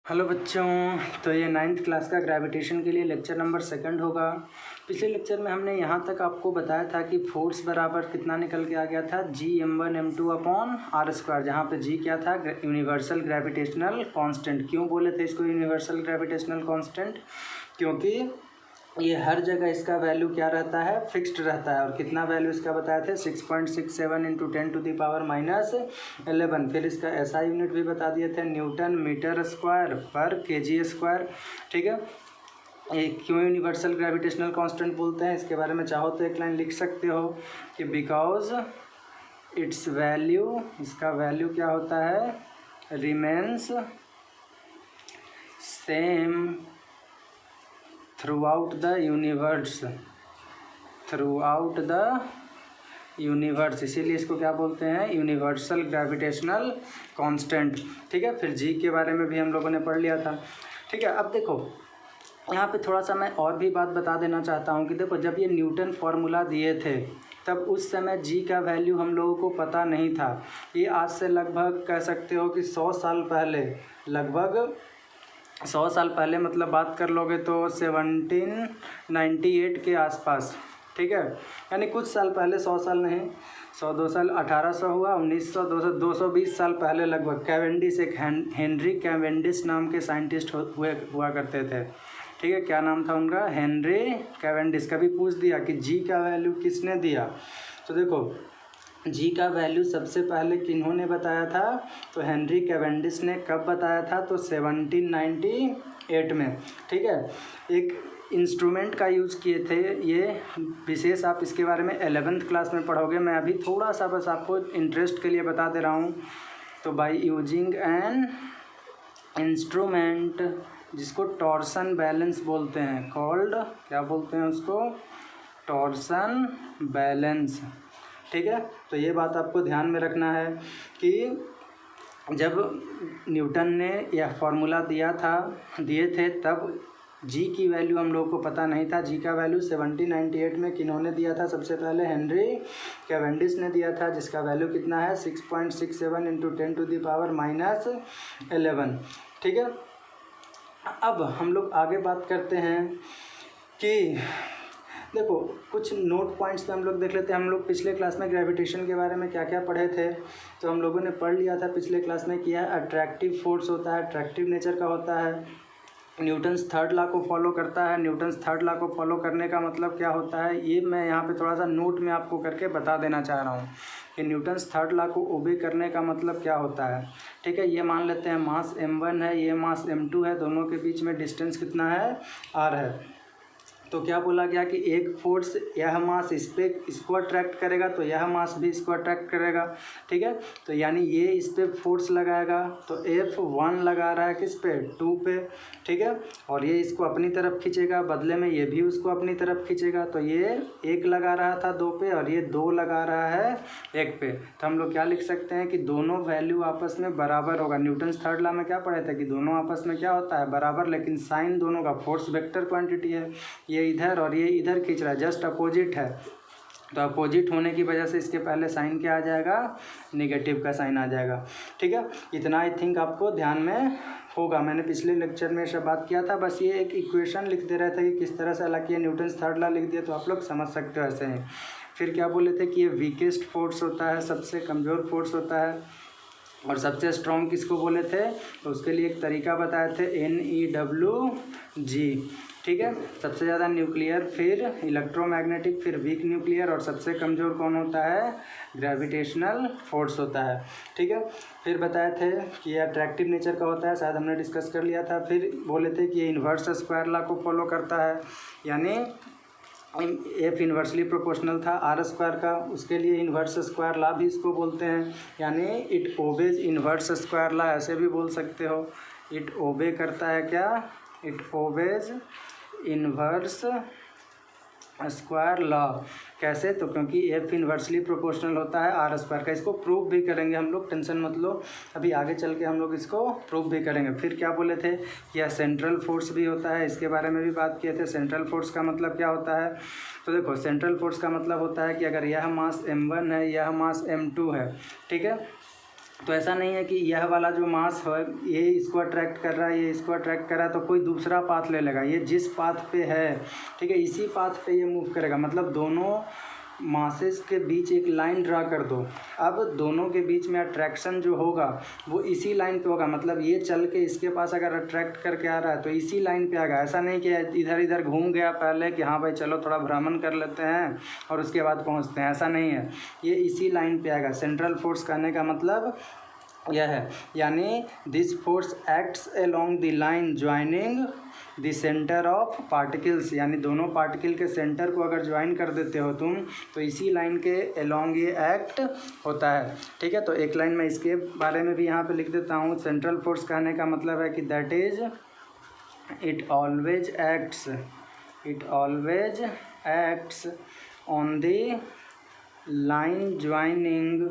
Hello बच्चों, तो ये 9th क्लास का ग्रेविटेशन के लिए लेक्चर नंबर 2 होगा। पिछले लेक्चर में हमने यहाँ तक आपको बताया था कि फोर्स बराबर कितना निकल के आ गया था, G m1m2/r², जहाँ पे G क्या था, यूनिवर्सल ग्रेविटेशनल कांस्टेंट। क्यों बोले थे इसको यूनिवर्सल ग्रेविटेशनल कांस्टेंट? क्योंकि ये हर जगह इसका वैल्यू क्या रहता है, फिक्स्ड रहता है। और कितना वैल्यू इसका बताए थे, 6.67 × 10⁻11। फिर इसका SI यूनिट भी बता दिए थे, न्यूटन मीटर स्क्वायर पर kg²। ठीक है, ये क्यों यूनिवर्सल ग्रेविटेशनल कांस्टेंट बोलते हैं, इसके बारे में चाहो तो एक लाइन लिख सकते हो कि बिकॉज इट्स वैल्यू, इसका वैल्यू क्या होता है, remains same through out the universe, इसीलिए इसको क्या बोलते हैं, यूनिवर्सल ग्रेविटेशनल कांस्टेंट। ठीक है, फिर जी के बारे में भी हम लोगों ने पढ़ लिया था। ठीक है, अब देखो यहाँ पे थोड़ा सा मैं और भी बात बता देना चाहता हूँ कि देखो, जब ये न्यूटन फार्मूला दिए थे तब उस समय जी का वैल्यू हम लोगों को पता नहीं था। ये आज से लगभग कह सकते हो कि 100 साल पहले, लगभग 100 साल पहले, मतलब बात कर लोगे तो 1798 के आसपास। ठीक है, यानी कुछ साल पहले, 100 साल नहीं, 100-2 साल, 1800 हुआ, 1900, 200, 220 साल पहले लगभग, कैवेंडिश, एक हेनरी कैवेंडिश नाम के साइंटिस्ट हुआ करते थे। ठीक है, क्या नाम था उनका, हेनरी कैवेंडिश। कभी पूछ दिया कि जी का वैल्यू किसने दिया, तो देखो जी का वैल्यू सबसे पहले किन्होंने बताया था, तो हेनरी कैवेंडिश ने। कब बताया था, तो 1798 में। ठीक है, एक इंस्ट्रूमेंट का यूज़ किए थे, ये विशेष आप इसके बारे में 11th क्लास में पढ़ोगे। मैं अभी थोड़ा सा बस आपको इंटरेस्ट के लिए बता दे रहा हूँ। तो बाय यूजिंग एन इंस्ट्रूमेंट जिसको टॉर्सन बैलेंस बोलते हैं, कॉल्ड, क्या बोलते हैं उसको, टॉर्सन बैलेंस। ठीक है, तो ये बात आपको ध्यान में रखना है कि जब न्यूटन ने यह फार्मूला दिए थे तब जी की वैल्यू हम लोगों को पता नहीं था। जी का वैल्यू 1798 में किन्होंने दिया था, सबसे पहले हेनरी कैवेंडिश ने दिया था, जिसका वैल्यू कितना है, 6.67 × 10⁻11। ठीक है, अब हम लोग आगे बात करते हैं कि देखो कुछ नोट पॉइंट्स पे हम लोग देख लेते हैं। हम लोग पिछले क्लास में ग्रेविटेशन के बारे में क्या क्या पढ़े थे, तो हम लोगों ने पढ़ लिया था पिछले क्लास में, किया अट्रैक्टिव फोर्स होता है, अट्रैक्टिव नेचर का होता है, न्यूटन्स थर्ड लॉ को फॉलो करता है। न्यूटन्स थर्ड लॉ को फॉलो करने का मतलब क्या होता है, ये मैं यहाँ पे थोड़ा सा नोट में आपको करके बता देना चाह रहा हूँ कि न्यूटन्स थर्ड लॉ को ओबे करने का मतलब क्या होता है। ठीक है, ये मान लेते हैं मास m1 है, ये मास m2 है, दोनों के बीच में डिस्टेंस कितना है, r है। तो क्या बोला गया कि एक फोर्स, यह मास इसको अट्रैक्ट करेगा तो यह मास भी इसको अट्रैक्ट करेगा। ठीक है, तो यानी ये इस पर फोर्स लगाएगा, तो F1 लगा रहा है किस पे, 2 पे। ठीक है, और ये इसको अपनी तरफ खींचेगा, बदले में ये भी उसको अपनी तरफ खींचेगा, तो ये 1 लगा रहा था 2 पे और ये 2 लगा रहा है 1 पे। तो हम लोग क्या लिख सकते हैं कि दोनों वैल्यू आपस में बराबर होगा। न्यूटन्स थर्ड लॉ में क्या पढ़े थे कि दोनों आपस में क्या होता है, बराबर, लेकिन साइन दोनों का, फोर्स वेक्टर क्वांटिटी है, ये इधर और ये इधर खींच रहा है, जस्ट अपोजिट है। तो अपोजिट होने की वजह से इसके पहले साइन क्या आ जाएगा, नेगेटिव का साइन आ जाएगा। ठीक है, इतना आई थिंक आपको ध्यान में होगा। मैंने पिछले लेक्चर में सब बात किया था, बस ये एक इक्वेशन लिख दे रहे थे कि किस तरह से, हालांकि ये न्यूटन्स थर्ड लॉ लिख दिया तो आप लोग समझ सकते हो ऐसे ही। फिर क्या बोले थे कि ये वीकेस्ट फोर्स होता है, सबसे कमज़ोर फोर्स होता है, और सबसे स्ट्रॉन्ग किसको बोले थे, तो उसके लिए एक तरीका बताए थे, NEWG। ठीक है, सबसे ज़्यादा न्यूक्लियर, फिर इलेक्ट्रोमैग्नेटिक, फिर वीक न्यूक्लियर, और सबसे कमज़ोर कौन होता है, ग्रेविटेशनल फोर्स होता है। ठीक है, फिर बताए थे कि ये अट्रैक्टिव नेचर का होता है, शायद हमने डिस्कस कर लिया था। फिर बोले थे कि ये इन्वर्स स्क्वायर लॉ को फॉलो करता है, यानी F इन्वर्सली प्रोपोर्शनल था R² का, उसके लिए इन्वर्स स्क्वायर लॉ भी इसको बोलते हैं, यानी it obeys inverse square law, ऐसे भी बोल सकते हो। इट ओबे करता है क्या, it obeys inverse square law. कैसे, तो क्योंकि F इन्वर्सली प्रोपोर्शनल होता है R² का। इसको प्रूव भी करेंगे हम लोग, टेंशन मत लो, अभी आगे चल के हम लोग इसको प्रूव भी करेंगे। फिर क्या बोले थे, यह सेंट्रल फोर्स भी होता है, इसके बारे में भी बात किए थे। सेंट्रल फोर्स का मतलब क्या होता है, तो देखो सेंट्रल फोर्स का मतलब होता है कि अगर यह मास m1 है, यह मास m2 है, ठीक है, तो ऐसा नहीं है कि यह वाला जो मास है ये इसको अट्रैक्ट कर रहा है, ये इसको अट्रैक्ट कर रहा है, तो कोई दूसरा पाथ ले लेगा। ये जिस पाथ पे है, ठीक है, इसी पाथ पे ये मूव करेगा। मतलब दोनों मासेस के बीच एक लाइन ड्रा कर दो। अब दोनों के बीच में अट्रैक्शन जो होगा वो इसी लाइन पे होगा। मतलब ये चल के इसके पास अगर अट्रैक्ट करके आ रहा है तो इसी लाइन पे आएगा। ऐसा नहीं कि इधर इधर घूम गया पहले कि हाँ भाई चलो थोड़ा भ्रमण कर लेते हैं और उसके बाद पहुंचते हैं, ऐसा नहीं है। ये इसी लाइन पे आएगा। सेंट्रल फोर्स कहने का मतलब यह है, यानी this force acts along the line joining the centre of particles, यानी दोनों पार्टिकल के सेंटर को अगर ज्वाइन कर देते हो तुम तो इसी लाइन के अलोंग ये एक्ट होता है। ठीक है, तो एक लाइन में इसके बारे में भी यहाँ पे लिख देता हूँ। सेंट्रल फोर्स कहने का मतलब है कि that is it always acts on the line joining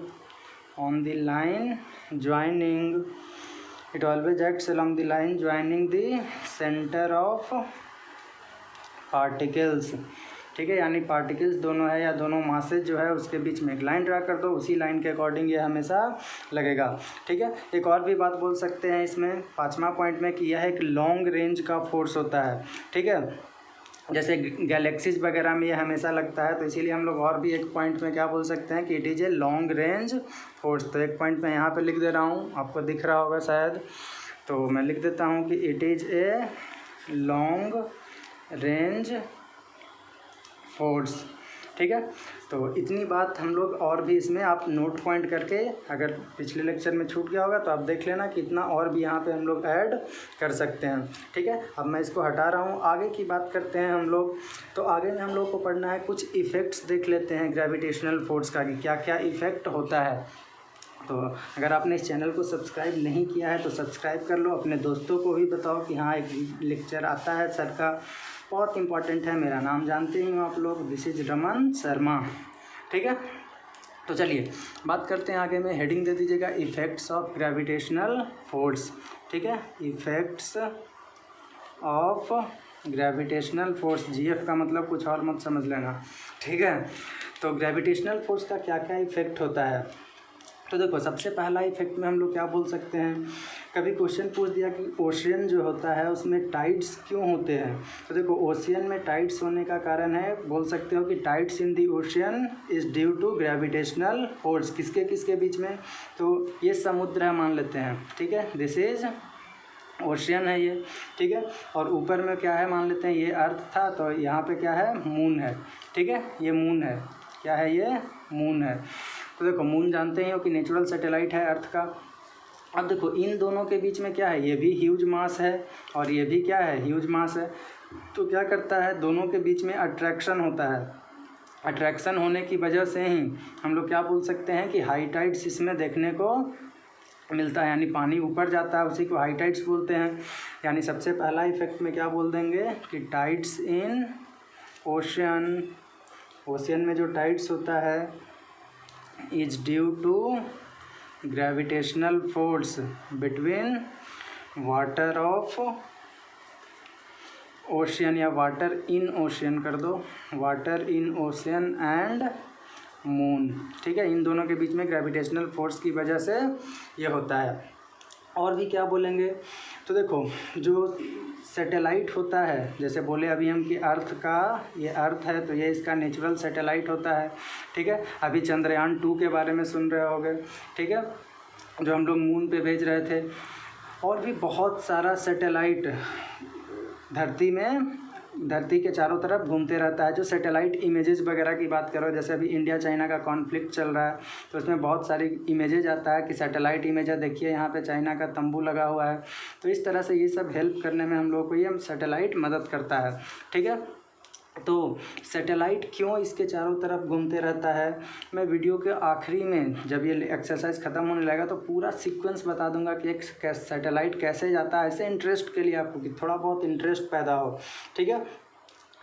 it always acts along the line joining the center of particles। ठीक है, यानी पार्टिकल्स दोनों है या दोनों मासेज जो है उसके बीच में एक लाइन ड्रा कर दो, उसी लाइन के अकॉर्डिंग ये हमेशा लगेगा। ठीक है, एक और भी बात बोल सकते हैं इसमें 5वां पॉइंट में कि यह एक लॉन्ग रेंज का फोर्स होता है। ठीक है, जैसे गैलेक्सीज वगैरह में ये हमेशा लगता है, तो इसीलिए हम लोग और भी एक पॉइंट में क्या बोल सकते हैं कि it is a long range force. तो एक पॉइंट मैं यहाँ पे लिख दे रहा हूँ, आपको दिख रहा होगा शायद, तो मैं लिख देता हूँ कि it is a long range force. ठीक है, तो इतनी बात हम लोग और भी इसमें आप नोट पॉइंट करके, अगर पिछले लेक्चर में छूट गया होगा तो आप देख लेना कि इतना और भी यहाँ पे हम लोग ऐड कर सकते हैं। ठीक है, अब मैं इसको हटा रहा हूँ, आगे की बात करते हैं हम लोग। तो आगे में हम लोग को पढ़ना है, कुछ इफ़ेक्ट्स देख लेते हैं ग्रेविटेशनल फोर्स का कि क्या क्या इफ़ेक्ट होता है। तो अगर आपने इस चैनल को सब्सक्राइब नहीं किया है तो सब्सक्राइब कर लो, अपने दोस्तों को भी बताओ कि हाँ एक लेक्चर आता है सर का, बहुत इंपॉर्टेंट है। मेरा नाम जानते ही हो आप लोग, दिस इज रमन शर्मा। ठीक है, तो चलिए बात करते हैं आगे में। हेडिंग दे दीजिएगा इफ़ेक्ट्स ऑफ ग्रेविटेशनल फोर्स। ठीक है, effects of gravitational force, GF का मतलब कुछ और मत समझ लेना। ठीक है, तो ग्रेविटेशनल फोर्स का क्या क्या इफ़ेक्ट होता है। तो देखो, सबसे पहला इफेक्ट में हम लोग क्या बोल सकते हैं, कभी क्वेश्चन पूछ दिया कि ओशियन जो होता है उसमें टाइड्स क्यों होते हैं। तो देखो, ओशियन में टाइड्स होने का कारण है, बोल सकते हो कि tides in the ocean is due to gravitational force. किसके किसके बीच में, तो ये समुद्र है मान लेते हैं। ठीक है, दिस इज़ ओशियन है ये। ठीक है, और ऊपर में क्या है मान लेते हैं, ये अर्थ था, तो यहाँ पे क्या है, मून है। ठीक है, ये मून है, क्या है ये, मून है। तो देखो, मून जानते ही हो कि नेचुरल सैटेलाइट है अर्थ का। अब देखो, इन दोनों के बीच में क्या है, ये भी ह्यूज मास है और ये भी क्या है, ह्यूज मास है। तो क्या करता है, दोनों के बीच में अट्रैक्शन होता है। अट्रैक्शन होने की वजह से ही हम लोग क्या बोल सकते हैं कि हाई टाइड्स इसमें देखने को मिलता है, यानी पानी ऊपर जाता है, उसी को हाई टाइड्स बोलते हैं। यानी सबसे पहला इफेक्ट में क्या बोल देंगे कि टाइड्स इन ओशियन, ओशियन में जो टाइड्स होता है is due to gravitational force between water of ocean, या water in ocean कर दो, water in ocean and moon। ठीक है, इन दोनों के बीच में ग्रेविटेशनल फोर्स की वजह से ये होता है। और भी क्या बोलेंगे, तो देखो, जो सैटेलाइट होता है, जैसे बोले अभी हम कि अर्थ का, ये अर्थ है तो ये इसका नेचुरल सैटेलाइट होता है। ठीक है, अभी चंद्रयान 2 के बारे में सुन रहे होगे। ठीक है, जो हम लोग मून पे भेज रहे थे। और भी बहुत सारा सैटेलाइट धरती के चारों तरफ घूमते रहता है। जो सैटेलाइट इमेजेस वगैरह की बात करो, जैसे अभी इंडिया चाइना का कॉन्फ्लिक्ट चल रहा है, तो उसमें बहुत सारी इमेजेज आता है कि सैटेलाइट इमेज है, देखिए यहाँ पे चाइना का तंबू लगा हुआ है। तो इस तरह से ये सब हेल्प करने में हम लोग को ये सैटेलाइट मदद करता है। ठीक है, तो सैटेलाइट क्यों इसके चारों तरफ घूमते रहता है, मैं वीडियो के आखिरी में जब ये एक्सरसाइज ख़त्म होने लगेगा तो पूरा सीक्वेंस बता दूंगा कि एक सैटेलाइट कैसे जाता है, ऐसे इंटरेस्ट के लिए आपको कि थोड़ा बहुत इंटरेस्ट पैदा हो। ठीक है,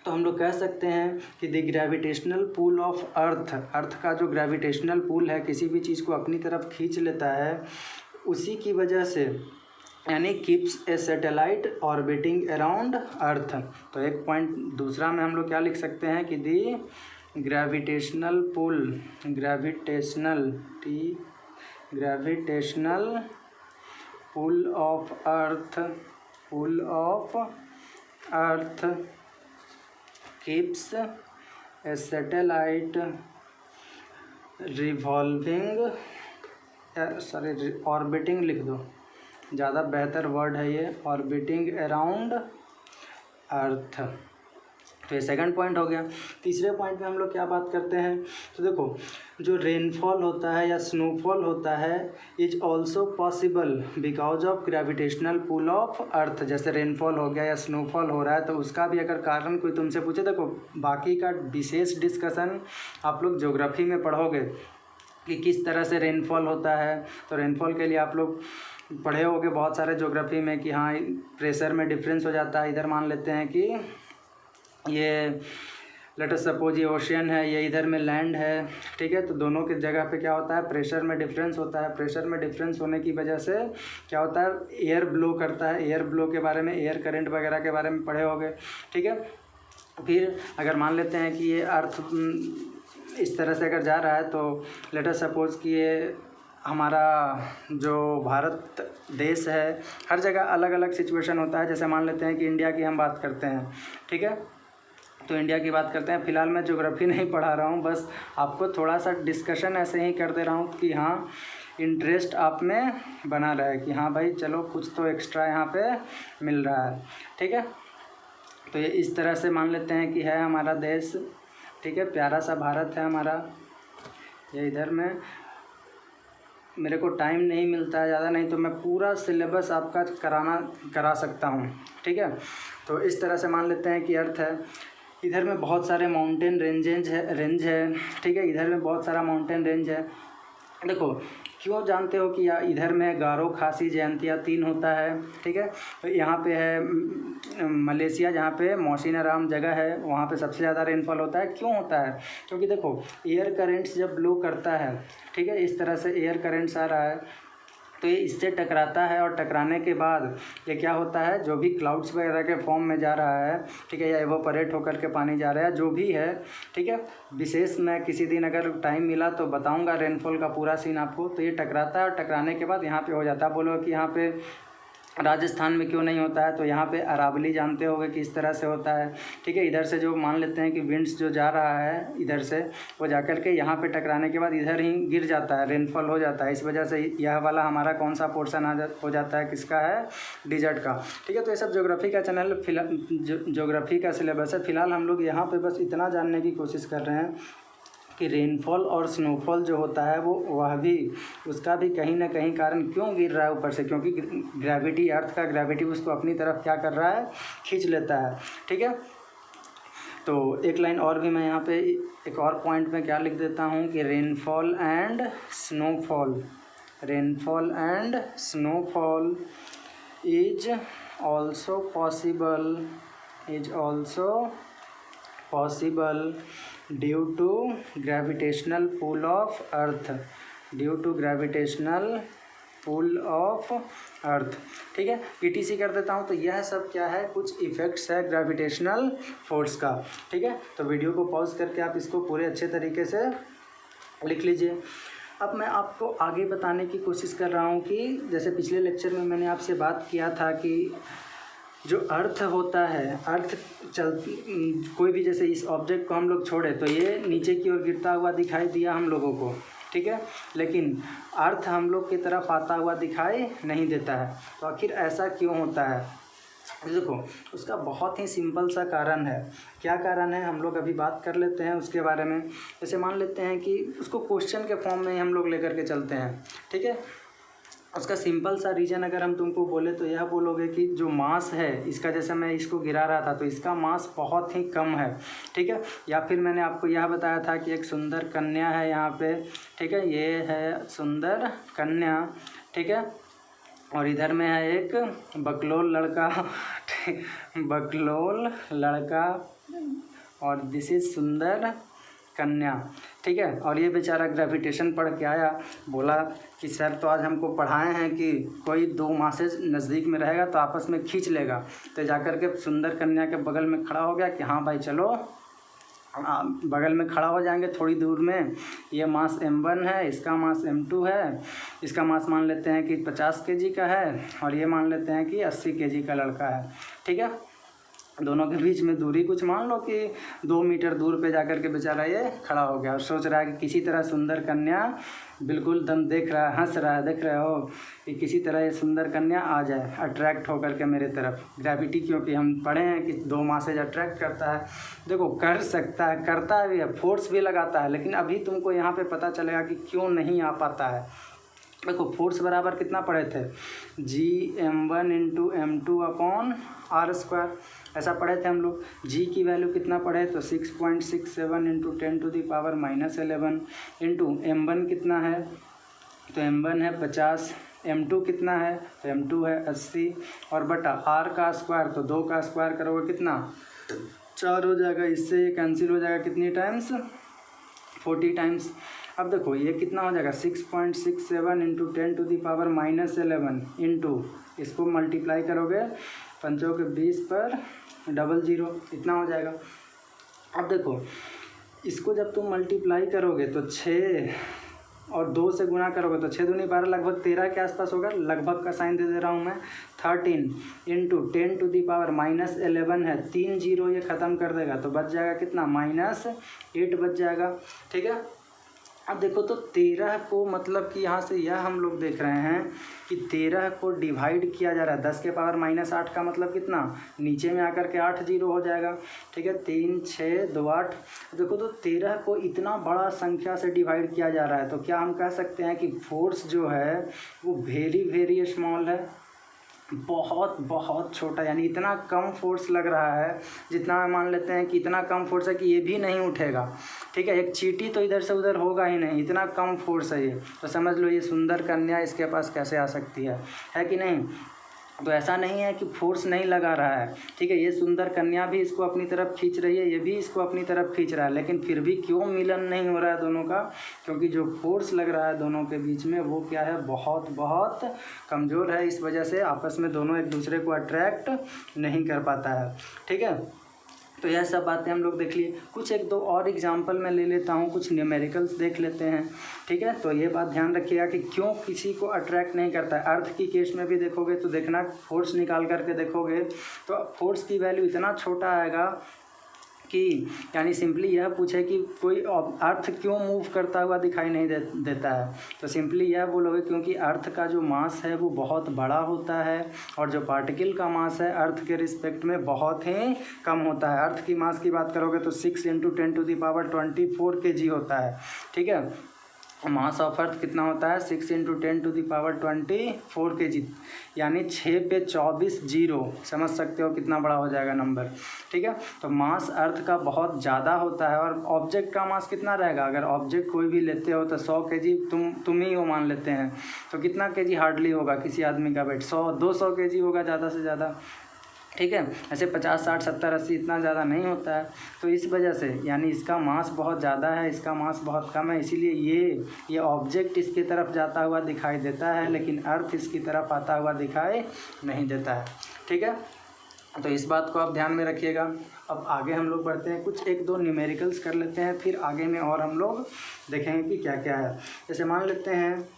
तो हम लोग कह सकते हैं कि the gravitational pull of earth का जो ग्रेविटेशनल पुल है, किसी भी चीज़ को अपनी तरफ खींच लेता है, उसी की वजह से, यानी keeps a satellite orbiting around अर्थ। तो एक पॉइंट दूसरा में हम लोग क्या लिख सकते हैं कि the gravitational pull, gravitational gravitational pull of earth keeps a satellite revolving, sorry orbiting लिख दो, ज़्यादा बेहतर वर्ड है ये, ऑर्बिटिंग अराउंड अर्थ। तो ये सेकंड पॉइंट हो गया। तीसरे पॉइंट में हम लोग क्या बात करते हैं, तो देखो जो रेनफॉल होता है या स्नोफॉल होता है is also possible because of gravitational pull of earth. जैसे रेनफॉल हो गया या स्नोफॉल हो रहा है तो उसका भी अगर कारण कोई तुमसे पूछे, देखो बाकी का विशेष डिस्कशन आप लोग ज्योग्राफी में पढ़ोगे कि किस तरह से रेनफॉल होता है। तो रेनफॉल के लिए आप लोग पढ़े होगे बहुत सारे ज्योग्राफी में कि हाँ प्रेशर में डिफरेंस हो जाता है। इधर मान लेते हैं कि ये लेट अस सपोज ये ओशियन है, ये इधर में लैंड है, ठीक है। तो दोनों की जगह पे क्या होता है, प्रेशर में डिफरेंस होता है। प्रेशर में डिफरेंस होने की वजह से क्या होता है, एयर ब्लो करता है। एयर ब्लो के बारे में, एयर करंट वगैरह के बारे में पढ़े होगे, ठीक है। फिर अगर मान लेते हैं कि ये अर्थ इस तरह से अगर जा रहा है तो लेट अस सपोज कि ये हमारा जो भारत देश है, हर जगह अलग अलग सिचुएशन होता है। जैसे मान लेते हैं कि इंडिया की हम बात करते हैं, ठीक है। तो इंडिया की बात करते हैं। फ़िलहाल मैं ज्योग्राफी नहीं पढ़ा रहा हूँ, बस आपको थोड़ा सा डिस्कशन ऐसे ही कर दे रहा हूँ कि हाँ इंटरेस्ट आप में बना रहे कि हाँ भाई चलो कुछ तो एक्स्ट्रा यहाँ पे मिल रहा है, ठीक है। तो ये इस तरह से मान लेते हैं कि है हमारा देश, ठीक है, प्यारा सा भारत है हमारा। ये इधर में मेरे को टाइम नहीं मिलता है ज़्यादा, नहीं तो मैं पूरा सिलेबस आपका करा सकता हूँ, ठीक है। तो इस तरह से मान लेते हैं कि अर्थ है, इधर में बहुत सारे माउंटेन रेंज है, ठीक है। इधर में बहुत सारा माउंटेन रेंज है। देखो क्यों जानते हो कि इधर में गारो, खासी, जयंतिया 3 होता है, ठीक है। तो यहाँ पे है मलेशिया, जहाँ पे मौसिनराम जगह है, वहाँ पे सबसे ज़्यादा रेनफॉल होता है। क्यों होता है, क्योंकि देखो एयर करेंट्स जब ब्लो करता है, ठीक है, इस तरह से एयर करेंट्स आ रहा है तो ये इससे टकराता है, और टकराने के बाद ये क्या होता है, जो भी क्लाउड्स वगैरह के फॉर्म में जा रहा है, ठीक है, या एवोपरेट होकर के पानी जा रहा है, जो भी है, ठीक है। विशेष मैं किसी दिन अगर टाइम मिला तो बताऊंगा रेनफॉल का पूरा सीन आपको। तो ये टकराता है और टकराने के बाद यहाँ पे हो जाता है। बोलो कि यहाँ पे राजस्थान में क्यों नहीं होता है, तो यहाँ पे अरावली जानते होंगे कि इस तरह से होता है, ठीक है। इधर से जो मान लेते हैं कि विंड्स जो जा रहा है इधर से, वो जाकर के यहाँ पे टकराने के बाद इधर ही गिर जाता है, रेनफॉल हो जाता है। इस वजह से यह वाला हमारा कौन सा पोर्शन हो जाता है, किसका है, डिजर्ट का, ठीक है। तो ये सब ज्योग्राफी का चैनल, ज्योग्राफी का सिलेबस है। फिलहाल हम लोग यहाँ पर बस इतना जानने की कोशिश कर रहे हैं कि रेनफॉल और स्नोफॉल जो होता है वह भी, उसका भी कहीं ना कहीं कारण क्यों गिर रहा है ऊपर से, क्योंकि ग्रेविटी, अर्थ का ग्रेविटी उसको अपनी तरफ क्या कर रहा है, खींच लेता है, ठीक है। तो एक लाइन और भी मैं यहाँ पे एक और पॉइंट में क्या लिख देता हूँ कि rainfall and snowfall is also possible due to gravitational pull of earth, ठीक है। ETC कर देता हूँ। तो यह सब क्या है, कुछ इफ़ेक्ट्स है ग्रेविटेशनल फोर्स का, ठीक है। तो वीडियो को पॉज करके आप इसको पूरे अच्छे तरीके से लिख लीजिए। अब मैं आपको आगे बताने की कोशिश कर रहा हूँ कि जैसे पिछले लेक्चर में मैंने आपसे बात किया था कि जो अर्थ होता है, अर्थ कोई भी, जैसे इस ऑब्जेक्ट को हम लोग छोड़े तो ये नीचे की ओर गिरता हुआ दिखाई दिया हम लोगों को, ठीक है, लेकिन अर्थ हम लोग की तरफ आता हुआ दिखाई नहीं देता है। तो आखिर ऐसा क्यों होता है, देखो उसका बहुत ही सिंपल सा कारण है। क्या कारण है, हम लोग अभी बात कर लेते हैं उसके बारे में। जैसे मान लेते हैं कि उसको क्वेश्चन के फॉर्म में हम लोग लेकर के चलते हैं, ठीक है। उसका सिंपल सा रीज़न अगर हम तुमको बोले तो यह बोलोगे कि जो मास है इसका, जैसे मैं इसको गिरा रहा था तो इसका मास बहुत ही कम है, ठीक है। या फिर मैंने आपको यह बताया था कि एक सुंदर कन्या है यहाँ पे, ठीक है, ये है सुंदर कन्या, ठीक है। और इधर में है एक बकलोल लड़का और दिस इज सुंदर कन्या, ठीक है। और ये बेचारा ग्रेविटेशन पढ़ के आया, बोला कि सर तो आज हमको पढ़ाए हैं कि कोई 2 मासेज नज़दीक में रहेगा तो आपस में खींच लेगा। तो जाकर के सुंदर कन्या के बगल में खड़ा हो गया कि हाँ भाई चलो बगल में खड़ा हो जाएंगे थोड़ी दूर में। ये मास m1 है, इसका मास m2 है। इसका मास मान लेते हैं कि 50 kg का है और ये मान लेते हैं कि 80 kg का लड़का है। ठीक है, दोनों के बीच में दूरी कुछ मान लो कि 2 मीटर दूर पे जाकर के बेचारा ये खड़ा हो गया और सोच रहा है कि किसी तरह सुंदर कन्या, बिल्कुल दम देख रहा है, हंस रहा है, देख रहे हो कि किसी तरह ये सुंदर कन्या आ जाए अट्रैक्ट होकर के मेरे तरफ। ग्रेविटी, क्योंकि हम पढ़े हैं कि 2 मासेज अट्रैक्ट करता है। देखो कर सकता है, करता भी है, फोर्स भी लगाता है, लेकिन अभी तुमको यहाँ पे पता चलेगा कि क्यों नहीं आ पाता है। देखो फोर्स बराबर कितना पढ़े थे, Gm1 × m2 अपॉन r², ऐसा पढ़े थे हम लोग। g की वैल्यू कितना पढ़े तो 6.67 × 10⁻11 इंटू m1 कितना है तो m1 है 50, m2 कितना है तो m2 है 80 और बटा r का स्क्वायर, तो 2 का स्क्वायर करोगे कितना 4 हो जाएगा। इससे ये कैंसिल हो जाएगा कितनी टाइम्स 40 टाइम्स। अब देखो ये कितना हो जाएगा 6.67 × 10⁻11 इंटू इसको मल्टीप्लाई करोगे 5 के 20 पर 00, इतना हो जाएगा। अब देखो इसको जब तुम मल्टीप्लाई करोगे तो 6 और 2 से गुना करोगे तो 6 दूनी 12, लगभग 13 के आसपास होगा। लगभग का साइन दे रहा हूँ मैं। 13 इंटू 10⁻11 है, 3 0 ये ख़त्म कर देगा तो बच जाएगा कितना -8 बच जाएगा। ठीक है, अब देखो तो 13 को मतलब कि यहाँ से यह हम लोग देख रहे हैं कि 13 को डिवाइड किया जा रहा है 10 के पावर -8 का मतलब कितना, नीचे में आकर के 8 0 हो जाएगा। ठीक है, 3 6 2 8। देखो तो 13 को इतना बड़ा संख्या से डिवाइड किया जा रहा है तो क्या हम कह सकते हैं कि फोर्स जो है वो वेरी स्मॉल है, बहुत बहुत छोटा, यानी इतना कम फोर्स लग रहा है जितना मान लेते हैं कि इतना कम फोर्स है कि ये भी नहीं उठेगा। ठीक है, एक चींटी तो इधर से उधर होगा ही नहीं, इतना कम फोर्स है ये। तो समझ लो ये सुंदर कन्या इसके पास कैसे आ सकती है कि नहीं। तो ऐसा नहीं है कि फोर्स नहीं लगा रहा है। ठीक है, ये सुंदर कन्या भी इसको अपनी तरफ खींच रही है, ये भी इसको अपनी तरफ खींच रहा है, लेकिन फिर भी क्यों मिलन नहीं हो रहा है दोनों का, क्योंकि जो फोर्स लग रहा है दोनों के बीच में वो क्या है, बहुत बहुत कमज़ोर है। इस वजह से आपस में दोनों एक दूसरे को अट्रैक्ट नहीं कर पाता है। ठीक है, तो यह सब बातें हम लोग देख लिए। कुछ 1 2 और एग्जांपल मैं ले लेता हूँ, कुछ न्यूमेरिकल्स देख लेते हैं। ठीक है, तो ये बात ध्यान रखिएगा कि क्यों किसी को अट्रैक्ट नहीं करता है। अर्थ की केस में भी देखोगे तो देखना, फोर्स निकाल करके देखोगे तो फोर्स की वैल्यू इतना छोटा आएगा कि यानी सिंपली यह पूछे कि कोई अर्थ क्यों मूव करता हुआ दिखाई नहीं देता है, तो सिंपली यह बोलोगे क्योंकि अर्थ का जो मास है वो बहुत बड़ा होता है और जो पार्टिकल का मास है अर्थ के रिस्पेक्ट में बहुत ही कम होता है। अर्थ की मास की बात करोगे तो 6 × 10⁻24 kg होता है। ठीक है, मास ऑफ अर्थ कितना होता है 6 × 10⁻24 kg, यानी 6 पे 24 0। समझ सकते हो कितना बड़ा हो जाएगा नंबर। ठीक है, तो मास अर्थ का बहुत ज़्यादा होता है और ऑब्जेक्ट का मास कितना रहेगा, अगर ऑब्जेक्ट कोई भी लेते हो तो 100 kg तुम ही वो मान लेते हैं, तो कितना kg हार्डली होगा किसी आदमी का वेट, 100-200 kg होगा ज़्यादा से ज़्यादा। ठीक है, ऐसे 50 60 70 80 इतना ज़्यादा नहीं होता है। तो इस वजह से यानी इसका मास बहुत ज़्यादा है, इसका मास बहुत कम है, इसीलिए ये ऑब्जेक्ट इसकी तरफ जाता हुआ दिखाई देता है लेकिन अर्थ इसकी तरफ आता हुआ दिखाई नहीं देता है। ठीक है, तो इस बात को आप ध्यान में रखिएगा। अब आगे हम लोग बढ़ते हैं, कुछ 1 2 न्यूमेरिकल्स कर लेते हैं, फिर आगे में और हम लोग देखेंगे कि क्या क्या है। जैसे मान लेते हैं,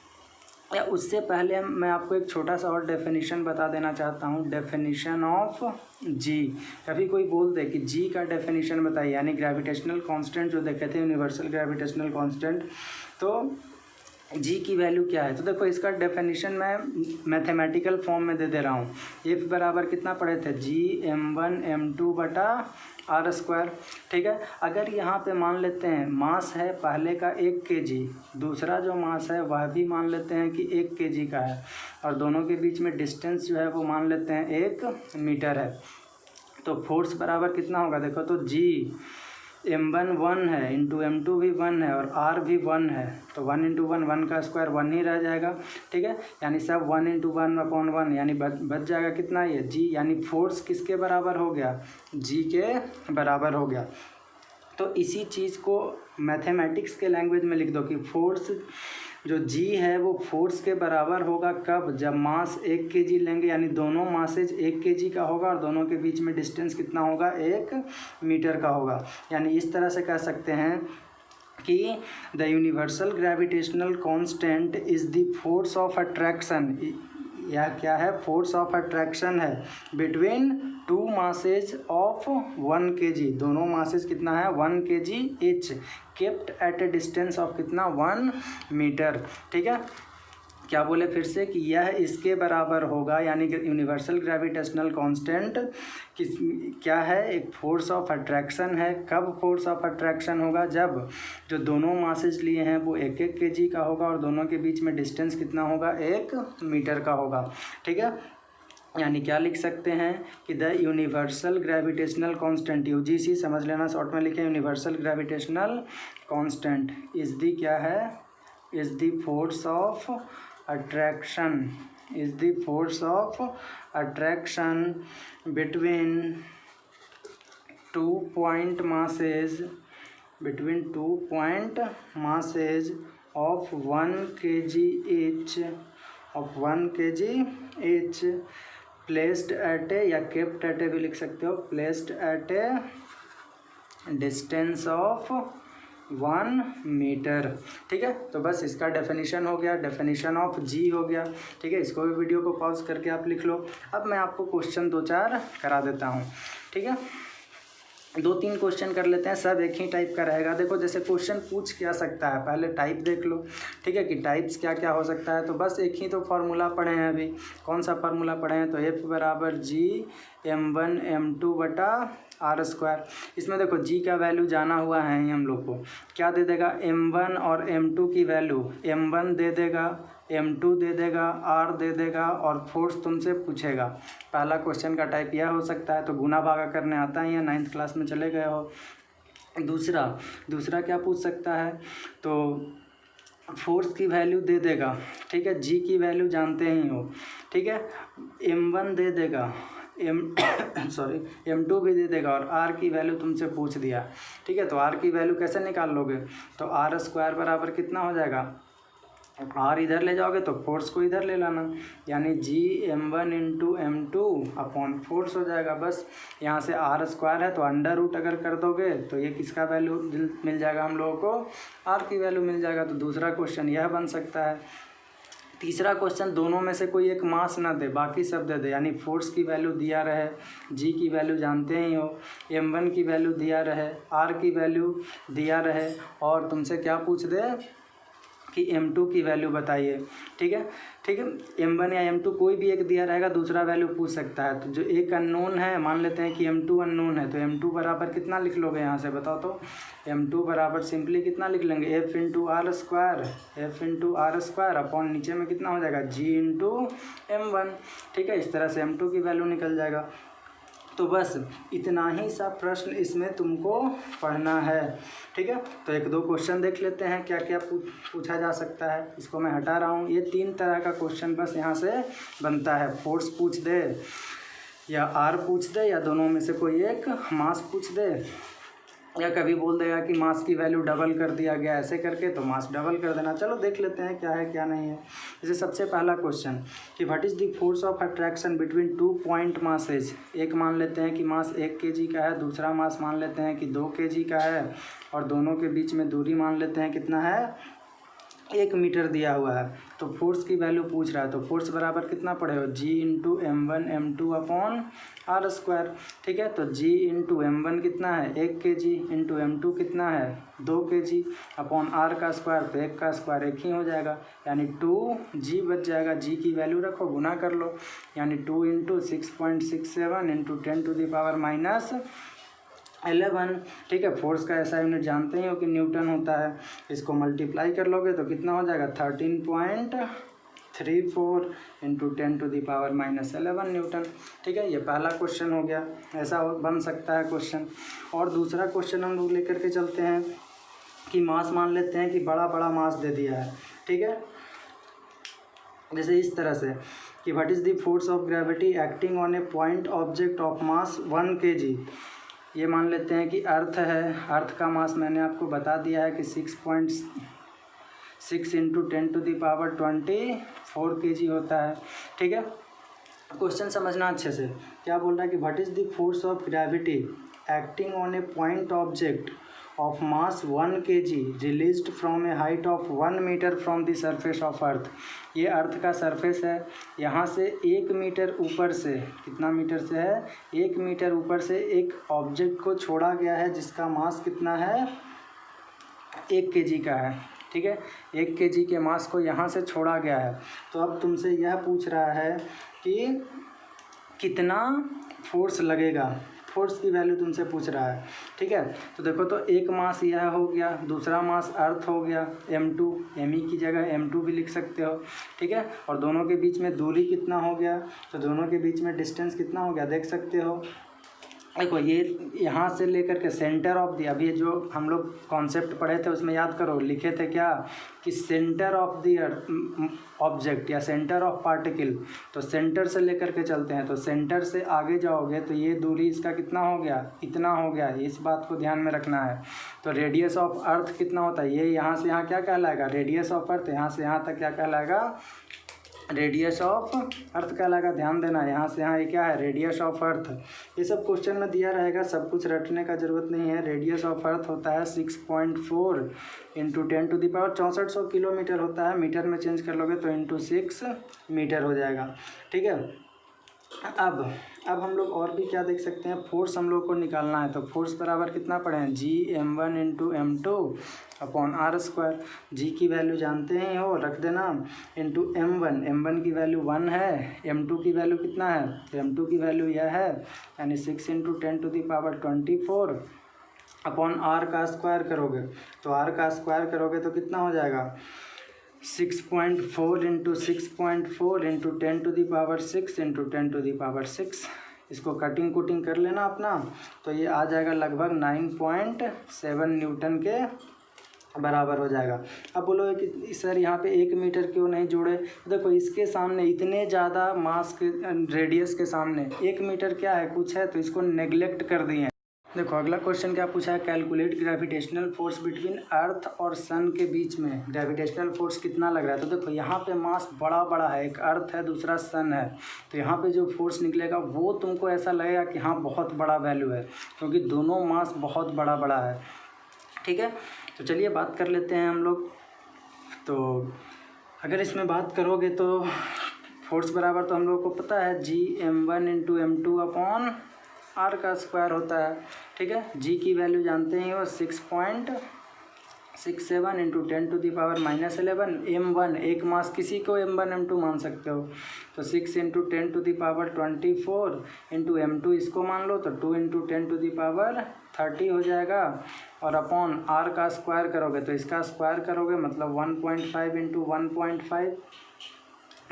या उससे पहले मैं आपको एक छोटा सा और डेफिनेशन बता देना चाहता हूँ, डेफिनेशन ऑफ जी। कभी कोई बोल दे कि जी का डेफिनेशन बताइए, यानी ग्रेविटेशनल कांस्टेंट जो देखे थे यूनिवर्सल ग्रेविटेशनल कांस्टेंट, तो जी की वैल्यू क्या है। तो देखो इसका डेफिनेशन मैं मैथमेटिकल फॉर्म में दे रहा हूँ। F बराबर कितना पढ़े थे, Gm1 m2 बटा r²। ठीक है, अगर यहाँ पे मान लेते हैं मास है पहले का 1 kg, दूसरा जो मास है वह भी मान लेते हैं कि 1 kg का है और दोनों के बीच में डिस्टेंस जो है वो मान लेते हैं 1 मीटर है, तो फोर्स बराबर कितना होगा। देखो तो G m1 1 है इंटू m2 भी 1 है और r भी 1 है, तो 1 × 1 1 का स्क्वायर 1 ही रह जाएगा। ठीक है, यानी सब 1 × 1/1 यानी बच जाएगा कितना ये g, यानी फोर्स किसके बराबर हो गया, g के बराबर हो गया। तो इसी चीज़ को मैथमेटिक्स के लैंग्वेज में लिख दो कि फोर्स जो जी है वो फोर्स के बराबर होगा कब, जब मास 1 kg लेंगे, यानी दोनों मासेज 1 kg का होगा और दोनों के बीच में डिस्टेंस कितना होगा, 1 मीटर का होगा। यानी इस तरह से कह सकते हैं कि the universal gravitational constant is the force of attraction, यह क्या है, फोर्स ऑफ अट्रैक्शन है between two masses of 1 kg, दोनों मासेज कितना है 1 kg each, kept at A distance of कितना 1 मीटर। ठीक है, क्या बोले फिर से कि यह इसके बराबर होगा, यानी कि यूनिवर्सल ग्रेविटेशनल कांस्टेंट क्या है, एक फोर्स ऑफ अट्रैक्शन है। कब फोर्स ऑफ अट्रैक्शन होगा, जब जो दोनों मासेज लिए हैं वो 1-1 kg का होगा और दोनों के बीच में डिस्टेंस कितना होगा, 1 मीटर का होगा। ठीक है, यानी क्या लिख सकते हैं कि the universal gravitational constant, UGC समझ लेना, शॉर्ट में लिखें, universal gravitational constant is the क्या है, is the force of attraction, is the force of attraction between 2 point masses, between 2 point masses of 1 kg each, of 1 kg each, placed at a, या kept at a भी लिख सकते हो, placed at a distance of 1 metre. ठीक है, तो बस इसका डेफिनेशन हो गया, डेफिनेशन ऑफ जी हो गया। ठीक है, इसको भी वीडियो को पॉज करके आप लिख लो। अब मैं आपको क्वेश्चन 2-4 करा देता हूँ। ठीक है, 2-3 क्वेश्चन कर लेते हैं, सब एक ही टाइप का रहेगा। देखो जैसे क्वेश्चन पूछ क्या सकता है, पहले टाइप देख लो। ठीक है, कि टाइप्स क्या क्या हो सकता है, तो बस एक ही तो फार्मूला पढ़े हैं अभी। कौन सा फार्मूला पढ़े हैं, तो F बराबर जी m1 m2 बटा r²। इसमें देखो जी का वैल्यू जाना हुआ है ही हम लोग को, क्या दे देगा, m1 और m2 की वैल्यू, m1 दे देगा, m2 दे देगा, r दे देगा और फोर्स तुमसे पूछेगा। पहला क्वेश्चन का टाइप यह हो सकता है, तो गुना भागा करने आता है या 9th क्लास में चले गए हो। दूसरा क्या पूछ सकता है, तो फोर्स की वैल्यू दे देगा। ठीक है, जी की वैल्यू जानते ही हो। ठीक है, m1 दे देगा, m2 भी दे देगा और r की वैल्यू तुमसे पूछ दिया। ठीक है, तो r की वैल्यू कैसे निकाल लोगे, तो r² बराबर कितना हो जाएगा, r इधर ले जाओगे तो फोर्स को इधर ले लाना, यानी जी m1 into m2 upon force हो जाएगा। बस यहाँ से r² है तो अंडर रूट अगर कर दोगे तो ये किसका वैल्यू मिल जाएगा, हम लोगों को r की वैल्यू मिल जाएगा। तो दूसरा क्वेश्चन यह बन सकता है। तीसरा क्वेश्चन, दोनों में से कोई एक मास ना दे, बाकी सब दे दे, यानी फोर्स की वैल्यू दिया रहे, जी की वैल्यू जानते ही हो, m1 की वैल्यू दिया रहे, r की वैल्यू दिया रहे और तुमसे क्या पूछ दे कि m2 की वैल्यू बताइए। ठीक है, m1 या m2 कोई भी एक दिया रहेगा, दूसरा वैल्यू पूछ सकता है। तो जो एक अननोन है, मान लेते हैं कि m2 अननोन है, तो m2 बराबर कितना लिख लोगे यहाँ से बताओ, तो m2 बराबर सिंपली कितना लिख लेंगे, f into r square upon नीचे में कितना हो जाएगा, g इंटू m1। ठीक है, इस तरह से m2 की वैल्यू निकल जाएगा। तो बस इतना ही सा प्रश्न इसमें तुमको पढ़ना है। ठीक है, तो 1-2 क्वेश्चन देख लेते हैं क्या क्या पूछा जा सकता है। इसको मैं हटा रहा हूँ। ये 3 तरह का क्वेश्चन बस यहाँ से बनता है, फोर्स पूछ दे या आर पूछ दे या दोनों में से कोई एक मास पूछ दे, या कभी बोल देगा कि मास की वैल्यू डबल कर दिया गया ऐसे करके, तो मास डबल कर देना। चलो देख लेते हैं क्या है क्या नहीं है। जैसे सबसे पहला क्वेश्चन कि what is the force of attraction between 2 point masses. एक मान लेते हैं कि मास 1 kg का है, दूसरा मास मान लेते हैं कि 2 kg का है और दोनों के बीच में दूरी मान लेते हैं कितना है, 1 मीटर दिया हुआ है। तो फोर्स की वैल्यू पूछ रहा है, तो फोर्स बराबर कितना पड़ेगा, g into m1 m2 upon r²। ठीक है, तो g इंटू m1 कितना है 1 kg इंटू m2 कितना है 2 kg अपॉन r का स्क्वायर, तो 1 का स्क्वायर 1 ही हो जाएगा, यानी 2g बच जाएगा। g की वैल्यू रखो, गुना कर लो, यानी 2 इंटू 6.67 इंटू 10⁻11। ठीक है, फोर्स का ऐसा यूनिट जानते ही हो कि न्यूटन होता है। इसको मल्टीप्लाई कर लोगे तो कितना हो जाएगा, 13.34 इंटू 10⁻11 न्यूटन। ठीक है, ये पहला क्वेश्चन हो गया, ऐसा बन सकता है क्वेश्चन। और दूसरा क्वेश्चन हम लोग लेकर के चलते हैं कि मास मान लेते हैं कि बड़ा मास दे दिया है। ठीक है, जैसे इस तरह से कि what is the force of gravity acting on a point object of mass 1 kg। ये मान लेते हैं कि अर्थ है, अर्थ का मास मैंने आपको बता दिया है कि 6 × 10⁻24 kg होता है। ठीक है, क्वेश्चन समझना अच्छे से। क्या बोल रहा है कि what is the force of gravity acting on a point object of mass 1 kg released from a height of 1 metre from the surface of earth. ये अर्थ का सरफेस है, यहाँ से 1 मीटर ऊपर से, कितना मीटर से है, 1 मीटर ऊपर से एक ऑब्जेक्ट को छोड़ा गया है जिसका मास कितना है, 1 kg का है। ठीक है, 1 kg के मास को यहाँ से छोड़ा गया है। तो अब तुमसे यह पूछ रहा है कि कितना फोर्स लगेगा, फोर्स की वैल्यू तुमसे पूछ रहा है। ठीक है, तो देखो, तो एक मास यह हो गया, दूसरा मास अर्थ हो गया m2, me की जगह m2 भी लिख सकते हो। ठीक है, और दोनों के बीच में दूरी कितना हो गया, तो दोनों के बीच में डिस्टेंस कितना हो गया देख सकते हो। देखो, ये यहाँ से लेकर के सेंटर ऑफ दी, अभी जो हम लोग कॉन्सेप्ट पढ़े थे उसमें याद करो, लिखे थे क्या कि सेंटर ऑफ दी ऑब्जेक्ट या सेंटर ऑफ पार्टिकल, तो सेंटर से लेकर के चलते हैं, तो सेंटर से आगे जाओगे तो ये दूरी इसका कितना हो गया, इतना हो गया। इस बात को ध्यान में रखना है। तो रेडियस ऑफ अर्थ कितना होता है, ये यहाँ से यहाँ क्या कहलाएगा, रेडियस ऑफ अर्थ, यहाँ से यहाँ तक क्या कहलाएगा, रेडियस ऑफ अर्थ कहलाएगा। ध्यान देना, यहाँ से यहाँ ये क्या है, रेडियस ऑफ अर्थ। ये सब क्वेश्चन में दिया रहेगा, सब कुछ रटने का ज़रूरत नहीं है। रेडियस ऑफ अर्थ होता है 6.4 × 10⁻6400 किलोमीटर होता है। मीटर में चेंज कर लोगे तो × 6 मीटर हो जाएगा। ठीक है, अब हम लोग और भी क्या देख सकते हैं, फोर्स हम लोग को निकालना है। तो फोर्स बराबर कितना पढ़े हैं, Gm1 × m2/r²। जी की वैल्यू जानते ही हो, रख देना, इंटू m1 की वैल्यू 1 है, m2 की वैल्यू कितना है, तो m2 की वैल्यू यह है, यानी 6 × 10⁻24/r का स्क्वायर करोगे, तो r का स्क्वायर करोगे तो कितना हो जाएगा, 6.4 × 6.4 × 10⁻6 इसको कटिंग कुटिंग कर लेना अपना, तो ये आ जाएगा लगभग 9.7 न्यूटन के बराबर हो जाएगा। अब बोलोगे कि सर यहाँ पे 1 मीटर क्यों नहीं जोड़े, देखो इसके सामने इतने ज़्यादा मास के रेडियस के सामने 1 मीटर क्या है, कुछ है, तो इसको नेग्लेक्ट कर दिए। देखो अगला क्वेश्चन क्या पूछा है, calculate gravitational force between earth और सन के बीच में ग्रेविटेशनल फोर्स कितना लग रहा है। तो देखो यहाँ पे मास बड़ा बड़ा है, एक अर्थ है दूसरा सन है, तो यहाँ पे जो फोर्स निकलेगा वो तुमको ऐसा लगेगा कि हाँ बहुत बड़ा वैल्यू है, क्योंकि दोनों मास बहुत बड़ा बड़ा है। ठीक है, तो चलिए बात कर लेते हैं हम लोग। तो अगर इसमें बात करोगे तो फोर्स बराबर तो हम लोग को पता है Gm1 × m2/r का स्क्वायर होता है। ठीक है, जी की वैल्यू जानते ही हो, 6.67 × 10⁻−11। m1 एक मास, किसी को m1 m2 मान सकते हो, तो 6 × 10⁻24 × m2 इसको मान लो, तो 2 × 10⁻30 हो जाएगा, और अपॉन r का स्क्वायर करोगे तो इसका स्क्वायर करोगे मतलब 1.5 ×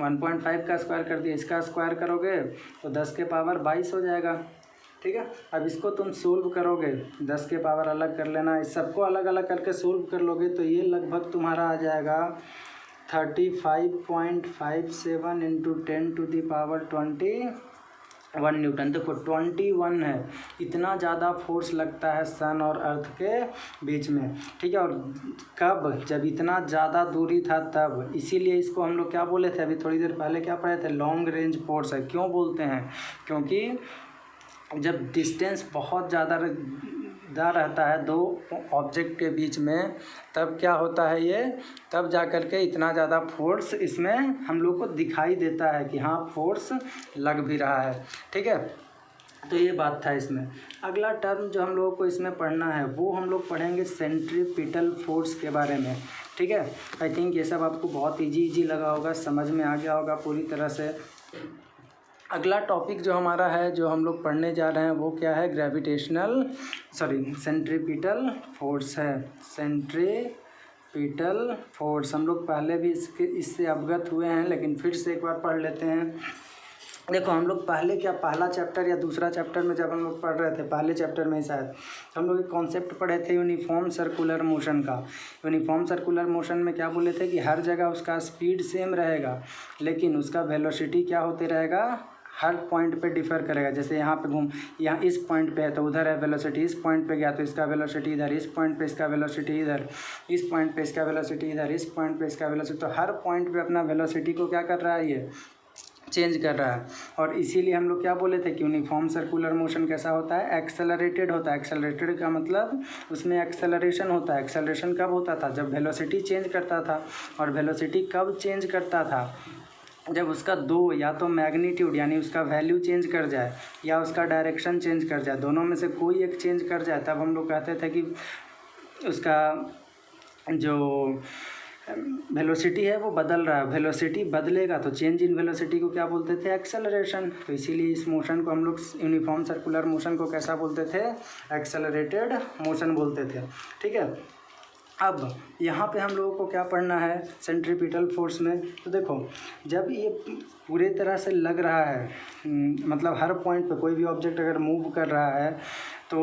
1.5 का स्क्वायर कर दिया, इसका स्क्वायर करोगे तो 10⁻22 हो जाएगा। ठीक है, अब इसको तुम सोल्व करोगे, 10⁻ अलग कर लेना, इस सबको अलग अलग करके सोल्व कर लोगे तो ये लगभग तुम्हारा आ जाएगा 35.57 × 10⁻21 न्यूटन। देखो 21 है, इतना ज़्यादा फोर्स लगता है सन और अर्थ के बीच में। ठीक है, और कब, जब इतना ज़्यादा दूरी था तब, इसीलिए इसको हम लोग क्या बोले थे, अभी थोड़ी देर पहले क्या पढ़े थे, लॉन्ग रेंज फोर्स है। क्यों बोलते हैं, क्योंकि जब डिस्टेंस बहुत ज़्यादा रहता है दो ऑब्जेक्ट के बीच में, तब क्या होता है ये, तब जा कर के इतना ज़्यादा फोर्स इसमें हम लोग को दिखाई देता है कि हाँ फोर्स लग भी रहा है। ठीक है, तो ये बात था इसमें। अगला टर्म जो हम लोगों को इसमें पढ़ना है वो हम लोग पढ़ेंगे सेंट्रीपिटल फोर्स के बारे में। ठीक है, आई थिंक ये सब आपको बहुत इजी लगा होगा, समझ में आ गया होगा पूरी तरह से। अगला टॉपिक जो हमारा है, जो हम लोग पढ़ने जा रहे हैं, वो क्या है, सेंट्रीपिटल फोर्स है। सेंट्रीपिटल फोर्स हम लोग पहले भी इससे अवगत हुए हैं, लेकिन फिर से एक बार पढ़ लेते हैं। देखो हम लोग पहले क्या, पहला चैप्टर या दूसरा चैप्टर में जब हम लोग पढ़ रहे थे, पहले चैप्टर में ही शायद, हम लोग एक कॉन्सेप्ट पढ़े थे यूनिफॉर्म सर्कुलर मोशन का। यूनिफॉर्म सर्कुलर मोशन में क्या बोले थे कि हर जगह उसका स्पीड सेम रहेगा, लेकिन उसका वेलोसिटी क्या होते रहेगा, हर पॉइंट पे डिफ़र करेगा। जैसे यहाँ पे यहाँ इस पॉइंट पे है तो उधर है वेलोसिटी, इस पॉइंट पे गया तो इसका वेलोसिटी इधर, इस पॉइंट पे इसका वेलोसिटी इधर, इस पॉइंट पे इसका वेलोसिटी इधर, इस पॉइंट पे इसका वेलोसिटी, तो हर पॉइंट पे अपना वेलोसिटी को क्या कर रहा है, ये चेंज कर रहा है। और इसीलिए हम लोग क्या बोले थे कि यूनिफॉर्म सर्कुलर मोशन कैसा होता है, एक्सेलरेटेड होता है। एक्सेलरेटेड का मतलब उसमें एक्सेलरेशन होता है। एक्सेलरेशन कब होता था, जब वेलोसिटी चेंज करता था। और वेलोसिटी कब चेंज करता था, जब उसका दो या तो मैग्नीट्यूड यानी उसका वैल्यू चेंज कर जाए या उसका डायरेक्शन चेंज कर जाए, दोनों में से कोई एक चेंज कर जाए, तब हम लोग कहते थे कि उसका जो वेलोसिटी है वो बदल रहा है। वेलोसिटी बदलेगा तो चेंज इन वेलोसिटी को क्या बोलते थे, एक्सेलरेशन। तो इसीलिए इस मोशन को हम लोग यूनिफॉर्म सर्कुलर मोशन को कैसा बोलते थे, एक्सेलरेटेड मोशन बोलते थे। ठीक है, अब यहाँ पे हम लोगों को क्या पढ़ना है सेंट्रीपिटल फोर्स में। तो देखो जब ये पूरे तरह से लग रहा है, मतलब हर पॉइंट पे कोई भी ऑब्जेक्ट अगर मूव कर रहा है तो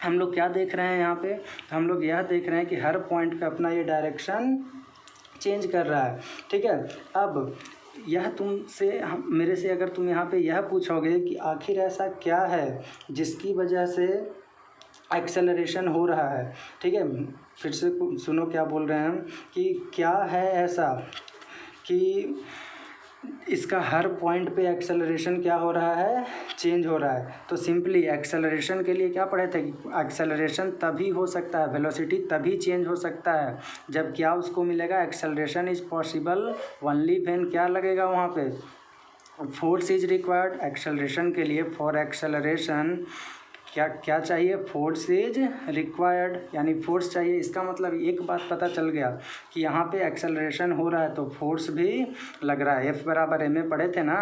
हम लोग क्या देख रहे हैं यहाँ पे, तो हम लोग यह देख रहे हैं कि हर पॉइंट का अपना ये डायरेक्शन चेंज कर रहा है। ठीक है, अब यह तुमसे मेरे से अगर तुम यहाँ पे यह पूछोगे कि आखिर ऐसा क्या है जिसकी वजह से एक्सेलरेशन हो रहा है, ठीक है, फिर से सुनो क्या बोल रहे हैं हम, कि क्या है ऐसा कि इसका हर पॉइंट पे एक्सेलरेशन क्या हो रहा है, चेंज हो रहा है। तो सिंपली एक्सेलरेशन के लिए क्या पढ़े थे, एक्सेलरेशन तभी हो सकता है, वेलोसिटी तभी चेंज हो सकता है जब क्या उसको मिलेगा, acceleration is possible only when क्या लगेगा वहाँ पे, फोर्स इज रिक्वायर्ड। एक्सेलरेशन के लिए फॉर एक्सेलरेशन क्या क्या चाहिए, फोर्स इज रिक्वायर्ड, यानी फोर्स चाहिए। इसका मतलब एक बात पता चल गया कि यहाँ पे एक्सेलरेशन हो रहा है तो फोर्स भी लग रहा है। F बराबर ma पढ़े थे ना,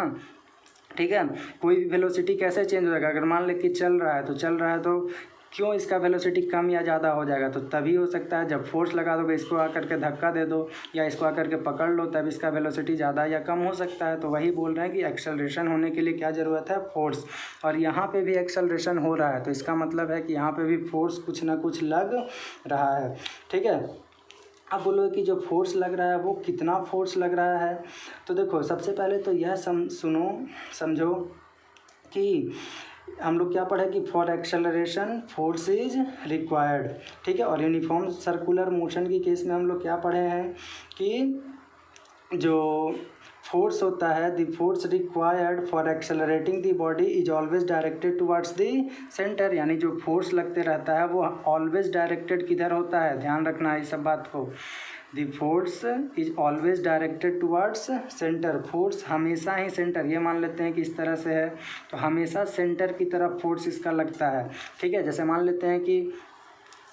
ठीक है। कोई भी वेलोसिटी कैसे चेंज हो जाएगा, अगर मान ले कि चल रहा है तो क्यों इसका वेलोसिटी कम या ज़्यादा हो जाएगा, तो तभी हो सकता है जब फोर्स लगा दोगे, इसको आकर के धक्का दे दो या इसको आकर के पकड़ लो, तब इसका वेलोसिटी ज़्यादा या कम हो सकता है। तो वही बोल रहे हैं कि एक्सेलरेशन होने के लिए क्या ज़रूरत है, फोर्स। और यहाँ पे भी एक्सेलरेशन हो रहा है तो इसका मतलब है कि यहाँ पे भी फोर्स कुछ ना कुछ लग रहा है। ठीक है, अब बोलो कि जो फोर्स लग रहा है वो कितना फोर्स लग रहा है। तो देखो सबसे पहले तो यह समझो कि हम लोग क्या पढ़े कि for acceleration force is required. ठीक है, और यूनिफॉर्म सर्कुलर मोशन की केस में हम लोग क्या पढ़े हैं कि जो फोर्स होता है, the force required for accelerating the body is always directed towards the centre. यानी जो फोर्स लगते रहता है वो ऑलवेज डायरेक्टेड किधर होता है, ध्यान रखना है इस सब बात को। The force is always directed towards centre. Force हमेशा ही सेंटर, ये मान लेते हैं कि इस तरह से है तो हमेशा सेंटर की तरफ फोर्स इसका लगता है। ठीक है, जैसे मान लेते हैं कि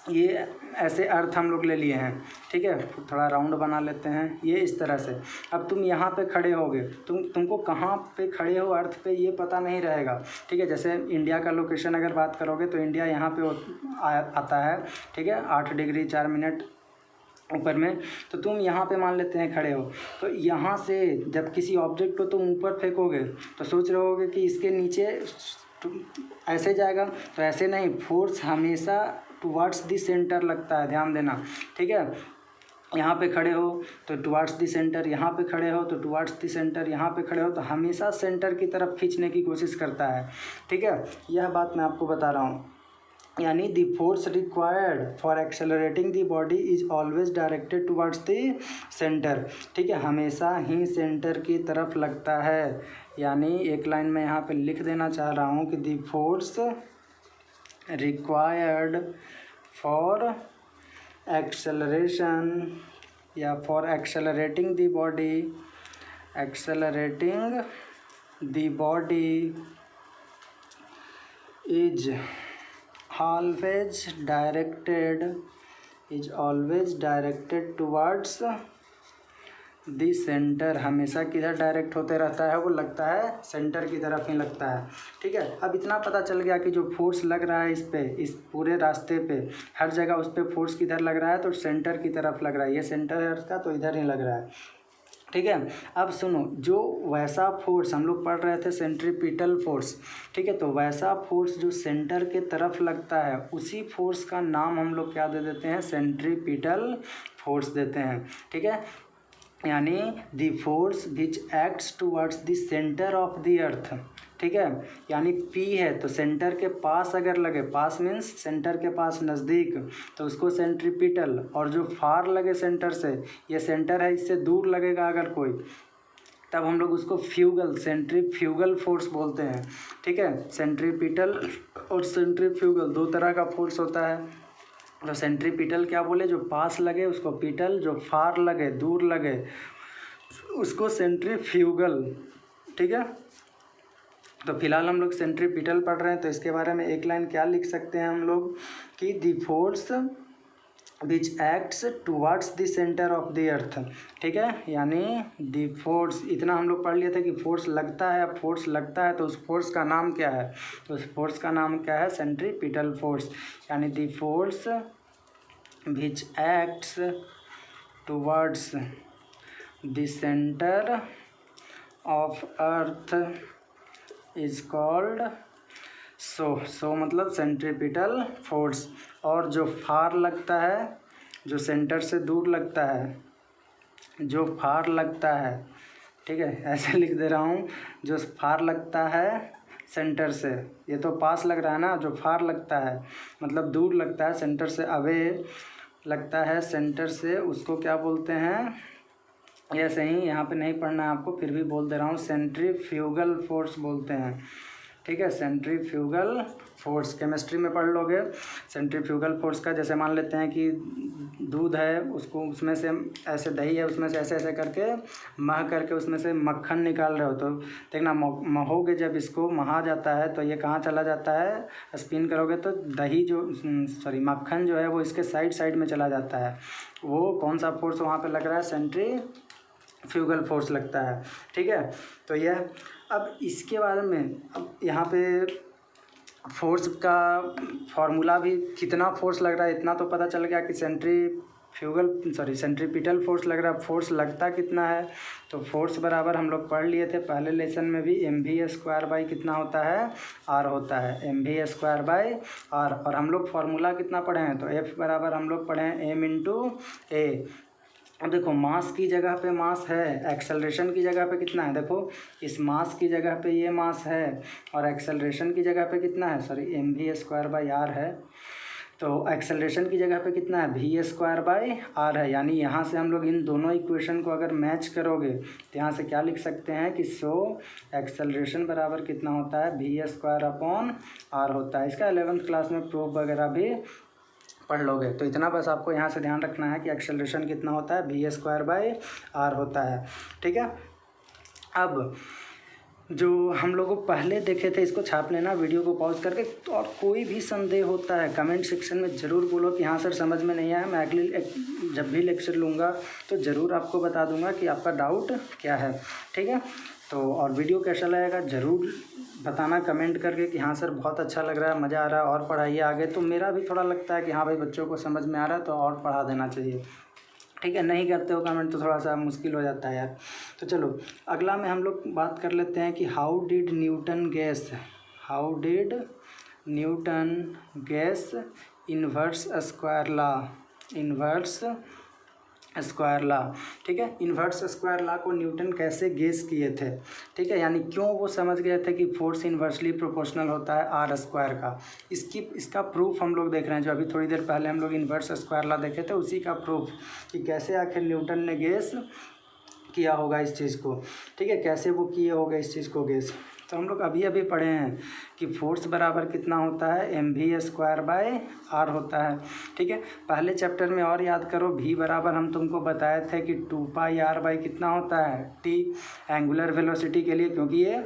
ये ऐसे अर्थ हम लोग ले लिए हैं, ठीक है, थोड़ा राउंड बना लेते हैं ये इस तरह से। अब तुम यहाँ पे खड़े होगे, तुमको कहाँ पे खड़े हो अर्थ पे ये पता नहीं रहेगा। ठीक है, जैसे इंडिया का लोकेशन अगर बात करोगे तो इंडिया यहाँ पे आता है, ठीक है, 8 डिग्री 4 मिनट ऊपर में। तो तुम यहाँ पे मान लेते हैं खड़े हो, तो यहाँ से जब किसी ऑब्जेक्ट को तुम ऊपर फेंकोगे तो सोच रहे होगे कि इसके नीचे ऐसे जाएगा, तो ऐसे नहीं, फोर्स हमेशा टुवर्ड्स द सेंटर लगता है, ध्यान देना। ठीक है, यहाँ पे खड़े हो तो टुवर्ड्स द सेंटर, यहाँ पे खड़े हो तो टुवर्ड्स द सेंटर, यहाँ पे खड़े हो तो हमेशा सेंटर की तरफ खींचने की कोशिश करता है। ठीक है, यह बात मैं आपको बता रहा हूँ। यानी the force required for accelerating the body is always directed towards the centre. ठीक है, हमेशा ही सेंटर की तरफ लगता है। यानी एक लाइन में यहाँ पे लिख देना चाह रहा हूँ कि the force required for acceleration या for accelerating the body is always directed towards the center। हमेशा किधर डायरेक्ट होते रहता है, वो लगता है सेंटर की तरफ ही लगता है। ठीक है, अब इतना पता चल गया कि जो फोर्स लग रहा है इस पूरे रास्ते पे, हर जगह उस पर फोर्स किधर लग रहा है, तो सेंटर की तरफ लग रहा है। ये सेंटर है उसका, तो इधर ही लग रहा है। ठीक है, अब सुनो, जो वैसा फोर्स हम लोग पढ़ रहे थे सेंट्रीपिटल फोर्स, ठीक है, तो वैसा फोर्स जो सेंटर के तरफ लगता है उसी फोर्स का नाम हम लोग क्या दे देते हैं, सेंट्रीपिटल फोर्स देते हैं। ठीक है, यानी the force which acts towards the centre of the earth, ठीक है। यानी P है तो सेंटर के पास अगर लगे, पास मीन्स सेंटर के पास नज़दीक, तो उसको सेंट्रीपिटल, और जो फार लगे सेंटर से, ये सेंटर है इससे दूर लगेगा अगर कोई, तब हम लोग उसको फ्यूगल, सेंट्रीफ्यूगल फोर्स बोलते हैं, ठीक है। सेंट्रीपिटल और सेंट्रीफ्यूगल दो तरह का फोर्स होता है। तो सेंट्रीपिटल क्या बोले, जो पास लगे उसको पिटल, जो फार लगे दूर लगे उसको सेंट्रीफ्यूगल, ठीक है। तो फिलहाल हम लोग सेंट्रीपिटल पढ़ रहे हैं, तो इसके बारे में एक लाइन क्या लिख सकते हैं हम लोग कि the force which acts towards the centre of the earth, ठीक है। यानी द फोर्स, इतना हम लोग पढ़ लिए थे कि फोर्स लगता है। अब फोर्स लगता है तो उस फोर्स का नाम क्या है, तो उस फोर्स का नाम क्या है, सेंट्रीपिटल फोर्स। यानी the force which acts towards the centre of earth is called सो मतलब सेंट्रीपिटल फोर्स। और जो फार लगता है, जो सेंटर से दूर लगता है, जो फार लगता है, ठीक है, ऐसे लिख दे रहा हूँ, जो फार लगता है सेंटर से, ये तो पास लग रहा है ना, जो फार लगता है मतलब दूर लगता है, सेंटर से अवे लगता है सेंटर से, उसको क्या बोलते हैं, ऐसे ही यहाँ पे नहीं पढ़ना है आपको, फिर भी बोल दे रहा हूँ, सेंट्रीफ्यूगल फोर्स बोलते हैं, ठीक है। सेंट्रीफ्यूगल फोर्स केमिस्ट्री में पढ़ लोगे। सेंट्रीफ्यूगल फोर्स का जैसे मान लेते हैं कि दूध है, उसको उसमें से ऐसे, दही है उसमें से ऐसे ऐसे करके मह करके उसमें से मक्खन निकाल रहे हो, तो देखना महोगे जब इसको महा जाता है तो ये कहाँ चला जाता है, स्पिन करोगे तो दही जो सॉरी मक्खन जो है वो इसके साइड में चला जाता है। वो कौन सा फोर्स वहाँ पर लग रहा है, सेंट्रीफ्यूगल फोर्स लगता है, ठीक है। तो यह, अब इसके बारे में, अब यहाँ पे फोर्स का फॉर्मूला भी, कितना फोर्स लग रहा है इतना तो पता चल गया कि सेंट्रीपिटल फोर्स लग रहा है। फोर्स लगता कितना है, तो फोर्स बराबर हम लोग पढ़ लिए थे पहले लेसन में भी, mv² कितना होता है, r होता है, mv² r। और हम लोग फार्मूला कितना पढ़े हैं, तो F बराबर हम लोग पढ़े हैं m × a। अब देखो मास की जगह पे मास है, एक्सेलरेशन की जगह पे कितना है, देखो इस मास की जगह पे ये मास है, और एक्सेलरेशन की जगह पे कितना है, सॉरी mv²r है, तो एक्सेलरेशन की जगह पे कितना है, v²r है। यानी यहाँ से हम लोग इन दोनों इक्वेशन को अगर मैच करोगे तो यहाँ से क्या लिख सकते हैं कि एक्सेलरेशन बराबर कितना होता है, v²/r होता है। इसका 11th क्लास में प्रूफ वगैरह भी पढ़ लोगे। तो इतना बस आपको यहाँ से ध्यान रखना है कि एक्सेलरेशन कितना होता है, v²/r होता है, ठीक है। अब जो हम लोगों पहले देखे थे, इसको छाप लेना वीडियो को पॉज करके। तो और कोई भी संदेह होता है कमेंट सेक्शन में ज़रूर बोलो कि हाँ सर समझ में नहीं आया। मैं अगली जब भी लेक्चर लूँगा तो ज़रूर आपको बता दूँगा कि आपका डाउट क्या है, ठीक है। तो और वीडियो कैसा लगेगा ज़रूर बताना कमेंट करके कि हाँ सर बहुत अच्छा लग रहा है, मज़ा आ रहा है, और पढ़ाइए आगे। तो मेरा भी थोड़ा लगता है कि हाँ भाई बच्चों को समझ में आ रहा है तो और पढ़ा देना चाहिए, ठीक है। नहीं करते हो कमेंट तो थोड़ा सा मुश्किल हो जाता है यार। तो चलो अगला में हम लोग बात कर लेते हैं कि how did Newton gas inverse square law, ठीक है। इन्वर्स स्क्वायर लॉ को न्यूटन कैसे गेस किए थे, ठीक है। यानी क्यों वो समझ गए थे कि फोर्स इन्वर्सली प्रोपोर्शनल होता है r² का। इसका प्रूफ हम लोग देख रहे हैं, जो अभी थोड़ी देर पहले हम लोग इन्वर्स स्क्वायर लॉ देखे थे, उसी का प्रूफ कि कैसे आखिर न्यूटन ने गेस किया होगा इस चीज़ को, ठीक है। कैसे वो किए होगा इस चीज़ को गेस, तो हम लोग अभी पढ़े हैं कि फोर्स बराबर कितना होता है, mv²/r होता है, ठीक है। पहले चैप्टर में और याद करो, v बराबर हम तुमको बताए थे कि 2πr/ कितना होता है, t एंगुलर वेलोसिटी के लिए, क्योंकि ये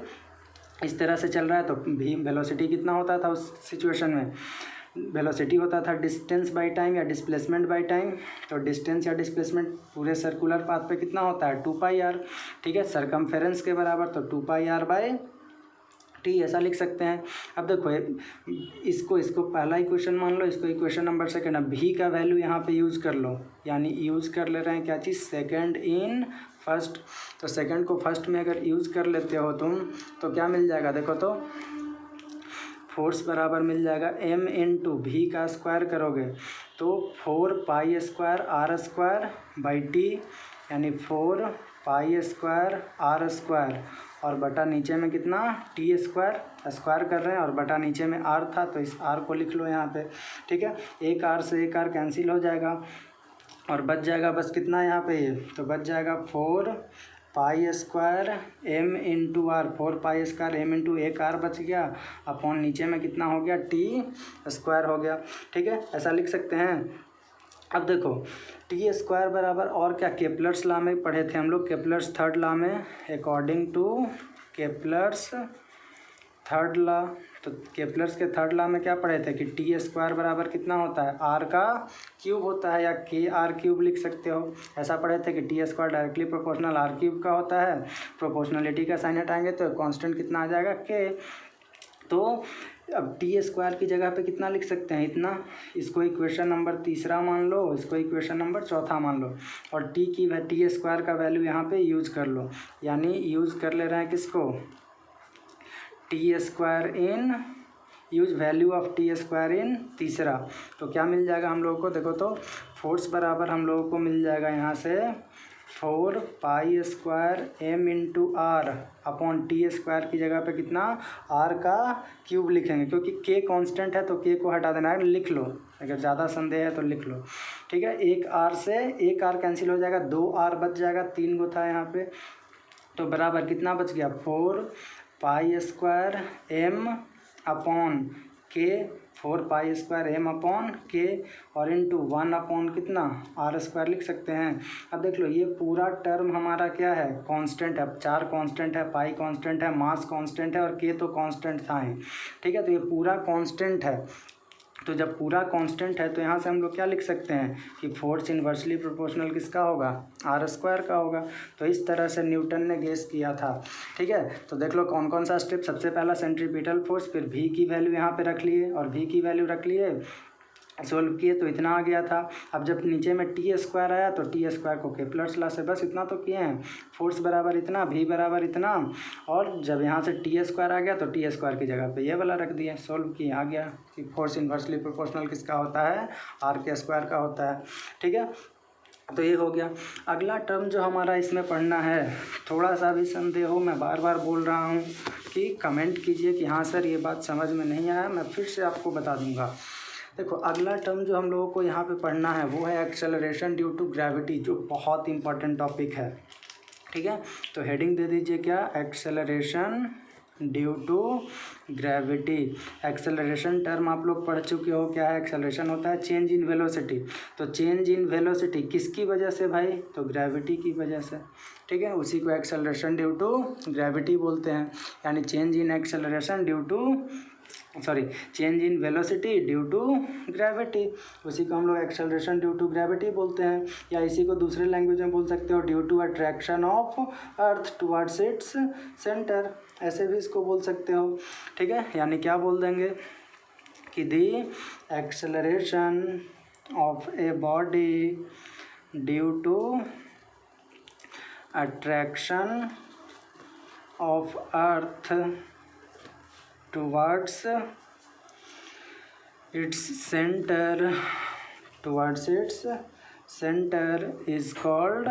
इस तरह से चल रहा है। तो v वेलोसिटी कितना होता था उस सिचुएशन में, वेलोसिटी होता था डिस्टेंस बाय टाइम या डिस्प्लेसमेंट बाय टाइम। तो डिस्टेंस या डिस्प्लेसमेंट पूरे सर्कुलर पाथ पे कितना होता है, 2πr, ठीक है। सरकमफेरेंस के बराबर तो 2πr/t ऐसा लिख सकते हैं। अब देखो इसको पहला इक्वेशन मान लो, इसको इक्वेशन नंबर सेकंड। अब v का वैल्यू यहाँ पे यूज़ कर लो, यानी यूज़ कर ले रहे हैं क्या चीज़, सेकंड इन फर्स्ट। तो सेकंड को फर्स्ट में अगर यूज़ कर लेते हो तुम तो क्या मिल जाएगा, देखो तो फोर्स बराबर मिल जाएगा m × v का स्क्वायर करोगे तो 4π² r²/t यानी 4 पाई स्क्वायर आर स्क्वायर और बटा नीचे में कितना टी स्क्वायर, स्क्वायर कर रहे हैं और बटा नीचे में आर था तो इस आर को लिख लो यहाँ पे। ठीक है, एक आर से एक आर कैंसिल हो जाएगा और बच जाएगा बस कितना यहाँ पे ये, तो बच जाएगा 4 pi square m into r, 4 pi square m into एक आर बच गया अपॉन नीचे में कितना हो गया टी स्क्वायर हो गया। ठीक है, ऐसा लिख सकते हैं। अब देखो टी स्क्वायर बराबर और क्या, केपलर्स लॉ में पढ़े थे हम लोग, केपलर्स थर्ड लॉ में, according to Kepler's third law. तो केपलर्स के थर्ड लॉ में क्या पढ़े थे कि टी स्क्वायर बराबर कितना होता है, आर का क्यूब होता है, या के आर क्यूब लिख सकते हो। ऐसा पढ़े थे कि T square directly proportional r cube का होता है। प्रोपोर्शनलिटी का साइन हटाएंगे तो कांस्टेंट कितना आ जाएगा के। तो अब टी स्क्वायर की जगह पे कितना लिख सकते हैं, इतना। इसको इक्वेशन नंबर तीसरा मान लो, इसको इक्वेशन नंबर चौथा मान लो और टी स्क्वायर का वैल्यू यहाँ पे यूज कर लो, यानी यूज कर ले रहे हैं किसको, T square in, use value of T square in तीसरा। तो क्या मिल जाएगा हम लोगों को, देखो तो फोर्स बराबर हम लोगों को मिल जाएगा यहाँ से 4 pi square m into r upon T square की जगह पे कितना आर का क्यूब लिखेंगे, क्योंकि के कांस्टेंट है तो के को हटा देना है, लिख लो अगर ज़्यादा संदेह है तो लिख लो। ठीक है, एक आर से एक आर कैंसिल हो जाएगा, 2 आर बच जाएगा, 3 गो था यहाँ पे, तो बराबर कितना बच गया 4 पाई स्क्वायर एम अपॉन के, 4 पाई स्क्वायर एम अपॉन के और इंटू 1 अपॉन कितना आर स्क्वायर लिख सकते हैं। अब देख लो ये पूरा टर्म हमारा क्या है, कांस्टेंट है, 4 कांस्टेंट है, पाई कांस्टेंट है, मास कांस्टेंट है और के तो कांस्टेंट था ही। ठीक है, तो ये पूरा कांस्टेंट है। तो जब पूरा कांस्टेंट है तो यहाँ से हम लोग क्या लिख सकते हैं कि फोर्स इन्वर्सली प्रोपोर्शनल किसका होगा, आर स्क्वायर का होगा। तो इस तरह से न्यूटन ने गेस किया था। ठीक है, तो देख लो कौन कौन सा स्टेप, सबसे पहला सेंट्रीपिटल फोर्स, फिर भी की वैल्यू यहाँ पे रख लिए और भी की वैल्यू रख लिए, सोल्व किए तो इतना आ गया था। अब जब नीचे में टी स्क्वायर आया तो टी स्क्वायर को केपलर्स लॉ से बस इतना तो किए हैं, फोर्स बराबर इतना, भी बराबर इतना, और जब यहाँ से टी स्क्वायर आ गया तो टी स्क्वायर की जगह पे ये वाला रख दिए, सोल्व किए, आ गया कि फोर्स इन्वर्सली प्रोपोर्शनल किसका होता है, आर के स्क्वायर का होता है। ठीक है, तो ये हो गया। अगला टर्म जो हमारा इसमें पढ़ना है, थोड़ा सा भी संदेह हो, मैं बार बार बोल रहा हूँ कि कमेंट कीजिए कि हाँ सर ये बात समझ में नहीं आया, मैं फिर से आपको बता दूँगा। देखो अगला टर्म जो हम लोगों को यहाँ पे पढ़ना है वो है एक्सेलरेशन ड्यू टू ग्रेविटी, जो बहुत इंपॉर्टेंट टॉपिक है। ठीक है, तो हेडिंग दे दीजिए क्या, acceleration due to gravity. Acceleration term आप लोग पढ़ चुके हो, क्या है एक्सेलरेशन, होता है चेंज इन वेलोसिटी। तो चेंज इन वेलोसिटी किसकी वजह से भाई, तो ग्रेविटी की वजह से। ठीक है, उसी को एक्सेलरेशन ड्यू टू ग्रेविटी बोलते हैं, यानी change in acceleration due to change in velocity due to gravity, उसी को हम लोग एक्सेलरेशन ड्यू टू ग्रेविटी बोलते हैं। या इसी को दूसरे लैंग्वेज में बोल सकते हो due to attraction of earth towards its centre, ऐसे भी इसको बोल सकते हो। ठीक है, यानी क्या बोल देंगे कि the acceleration of a body due to attraction of earth towards its center is called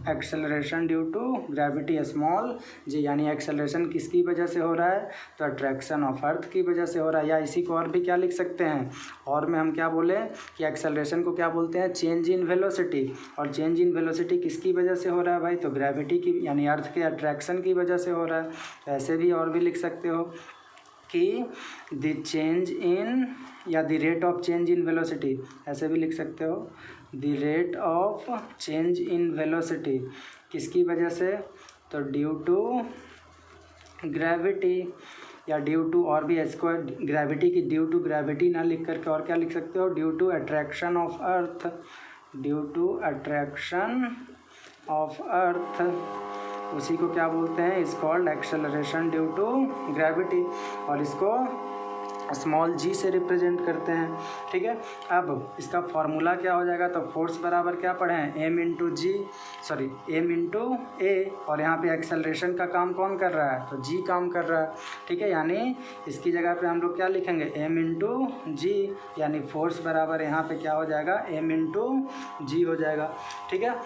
acceleration due to gravity small g, यानी एक्सेलरेशन किसकी वजह से हो रहा है, तो अट्रैक्शन ऑफ अर्थ की वजह से हो रहा है। या इसी को और भी क्या लिख सकते हैं, और में हम क्या बोले कि एक्सेलरेशन को क्या बोलते हैं, चेंज इन वेलोसिटी, और चेंज इन वेलोसिटी किसकी वजह से हो रहा है भाई, तो ग्रेविटी की, यानी अर्थ के अट्रैक्शन की वजह से हो रहा है। ऐसे भी और भी लिख सकते हो कि द चेंज इन, या the rate of change in velocity, ऐसे भी लिख सकते हो, the rate of change in velocity किसकी वजह से, तो ड्यू टू ग्रेविटी, या ड्यू टू, और भी इसको ग्रेविटी की ड्यू टू ग्रेविटी ना लिख करके और क्या लिख सकते हो, due to attraction of earth, due to attraction of earth, उसी को क्या बोलते हैं, is called acceleration due to gravity, और इसको स्मॉल जी से रिप्रेजेंट करते हैं। ठीक है, अब इसका फॉर्मूला क्या हो जाएगा, तो फोर्स बराबर क्या पढ़े हैं, एम इंटू ए, और यहाँ पे एक्सेलरेशन का काम कौन कर रहा है, तो जी काम कर रहा है। ठीक है, यानी इसकी जगह पे हम लोग क्या लिखेंगे, एम इंटू जी, यानी फोर्स बराबर यहाँ पे क्या हो जाएगा, एम इंटू जी हो जाएगा। ठीक है,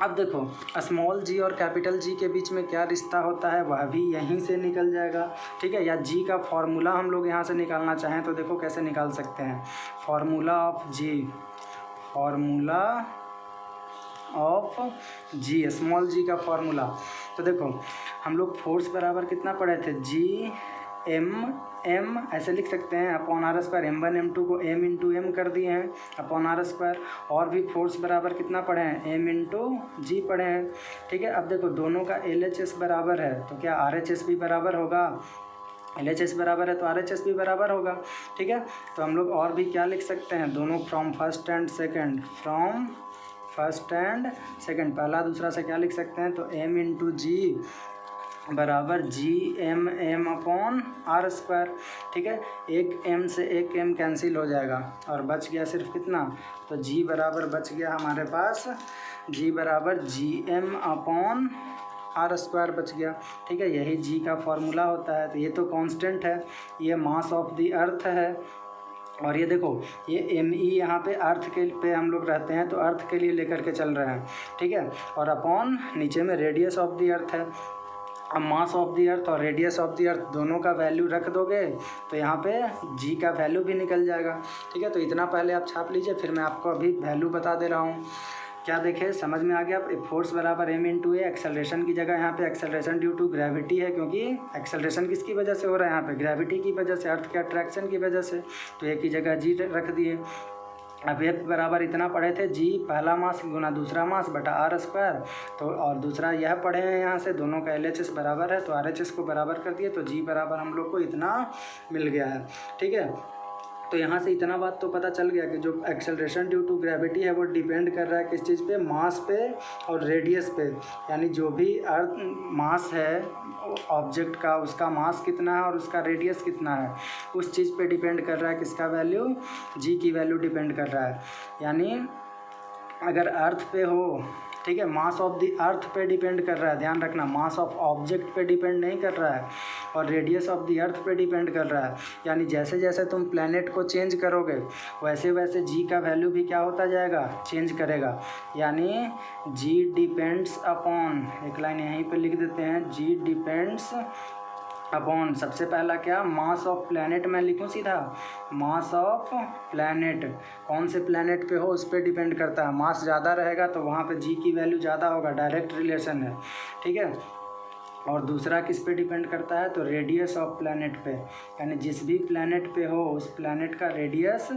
अब देखो स्मॉल जी और कैपिटल जी के बीच में क्या रिश्ता होता है वह भी यहीं से निकल जाएगा, ठीक है। या जी का फॉर्मूला हम लोग यहाँ से निकालना चाहें तो देखो कैसे निकाल सकते हैं। फॉर्मूला ऑफ जी स्मॉल जी का फॉर्मूला। तो देखो हम लोग फोर्स बराबर कितना पढ़े थे, जी एम ऐसे लिख सकते हैं upon are square. M1 M2 को M इंटू एम कर दिए हैं अपॉन आर स्क्वायर। और भी फोर्स बराबर कितना पढ़े हैं, M इंटू जी पढ़े हैं, ठीक है। अब देखो दोनों का LHS बराबर है तो क्या RHS भी बराबर होगा, LHS बराबर है तो RHS भी बराबर होगा, ठीक है। तो हम लोग और भी क्या लिख सकते हैं, दोनों फ्रॉम फर्स्ट एंड सेकेंड पहला दूसरा से क्या लिख सकते हैं, तो M इंटू जी बराबर GM अपॉन आर स्क्वायर, ठीक है। एक M से एक M कैंसिल हो जाएगा और बच गया सिर्फ कितना, तो G बराबर बच गया हमारे पास, G बराबर GM अपॉन आर स्क्वायर बच गया, ठीक है। यही G का फॉर्मूला होता है। तो ये तो कांस्टेंट है, ये मास ऑफ द अर्थ है। और ये देखो ये ME यहाँ पे अर्थ के पे हम लोग रहते हैं तो अर्थ के लिए लेकर के चल रहे हैं, ठीक है। और अपॉन नीचे में रेडियस ऑफ द अर्थ है। अब मास ऑफ द अर्थ और रेडियस ऑफ द अर्थ दोनों का वैल्यू रख दोगे तो यहाँ पे जी का वैल्यू भी निकल जाएगा, ठीक है। तो इतना पहले आप छाप लीजिए, फिर मैं आपको अभी वैल्यू बता दे रहा हूँ। क्या देखे, समझ में आ गया। फोर्स बराबर M इंटू ए, एक्सेलरेशन की जगह यहाँ पे एक्सेलरेशन ड्यू टू ग्रेविटी है, क्योंकि एक्सेलरेशन किसकी वजह से हो रहा है, यहाँ पे ग्रेविटी की वजह से, अर्थ के अट्रैक्शन की वजह से। तो ए की जगह जी रख दिए। अब F बराबर इतना पढ़े थे, जी पहला मास गुना दूसरा मास बटा आर स्क्वायर। तो और दूसरा यह पढ़े हैं यहाँ से, दोनों का LHS बराबर है तो RHS को बराबर कर दिए, तो जी बराबर हम लोग को इतना मिल गया है, ठीक है। तो यहाँ से इतना बात तो पता चल गया कि जो एक्सेलरेशन ड्यू टू ग्रेविटी है वो डिपेंड कर रहा है किस चीज़ पे, मास पे और रेडियस पे। यानी जो भी अर्थ मास है ऑब्जेक्ट का, उसका मास कितना है और उसका रेडियस कितना है, उस चीज़ पे डिपेंड कर रहा है किसका वैल्यू, जी की वैल्यू डिपेंड कर रहा है। यानी अगर अर्थ पे हो, ठीक है, मास ऑफ द अर्थ पे डिपेंड कर रहा है, ध्यान रखना, मास ऑफ ऑब्जेक्ट पे डिपेंड नहीं कर रहा है, और रेडियस ऑफ द अर्थ पे डिपेंड कर रहा है। यानी जैसे जैसे तुम प्लैनेट को चेंज करोगे वैसे वैसे जी का वैल्यू भी क्या होता जाएगा, चेंज करेगा। यानी जी डिपेंड्स अपॉन, एक लाइन यहीं पे लिख देते हैं, जी डिपेंड्स अपॉन, सबसे पहला क्या, मास ऑफ प्लैनेट मैं लिखूं सीधा, मास ऑफ प्लैनेट, कौन से प्लैनेट पे हो उस पर डिपेंड करता है। मास ज़्यादा रहेगा तो वहाँ पे जी की वैल्यू ज़्यादा होगा, डायरेक्ट रिलेशन है, ठीक है। और दूसरा किस पे डिपेंड करता है, तो रेडियस ऑफ प्लैनेट पे, यानी जिस भी प्लैनेट पे हो उस प्लैनेट का रेडियस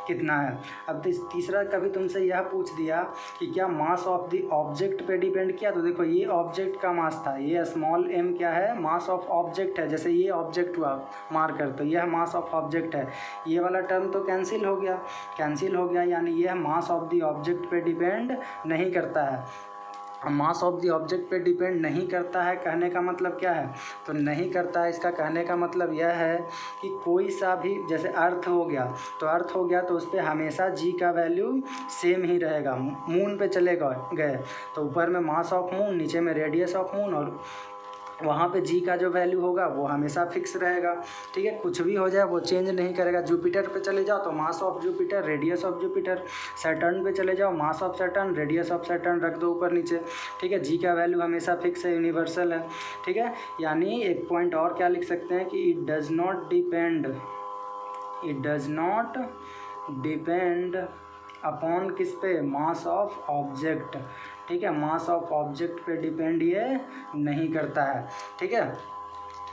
कितना है। अब तीसरा कभी तुमसे यह पूछ दिया कि क्या मास ऑफ द ऑब्जेक्ट पे डिपेंड किया, तो देखो ये ऑब्जेक्ट का मास था, ये स्मॉल m क्या है, मास ऑफ ऑब्जेक्ट है। जैसे ये ऑब्जेक्ट हुआ मार्कर तो यह मास ऑफ ऑब्जेक्ट है, ये वाला टर्म तो कैंसिल हो गया, यानी यह मास ऑफ द ऑब्जेक्ट पे डिपेंड नहीं करता है। मास ऑफ द ऑब्जेक्ट पे डिपेंड नहीं करता है कहने का मतलब क्या है, तो नहीं करता है, इसका कहने का मतलब यह है कि कोई सा भी, जैसे अर्थ हो गया तो उस पर हमेशा जी का वैल्यू सेम ही रहेगा। मून पे चले गए तो ऊपर में मास ऑफ मून, नीचे में रेडियस ऑफ मून, और वहाँ पे जी का जो वैल्यू होगा वो हमेशा फिक्स रहेगा, ठीक है। कुछ भी हो जाए वो चेंज नहीं करेगा। जुपिटर पे चले जाओ तो mass of Jupiter, radius of Jupiter, Saturn पे चले जाओ mass of Saturn, radius of Saturn रख दो ऊपर नीचे, ठीक है। जी का वैल्यू हमेशा फिक्स है, यूनिवर्सल है, ठीक है। यानी एक पॉइंट और क्या लिख सकते हैं कि it does not depend upon किस पे, मास ऑफ ऑब्जेक्ट, ठीक है। मास ऑफ ऑब्जेक्ट पे डिपेंड ये नहीं करता है, ठीक है।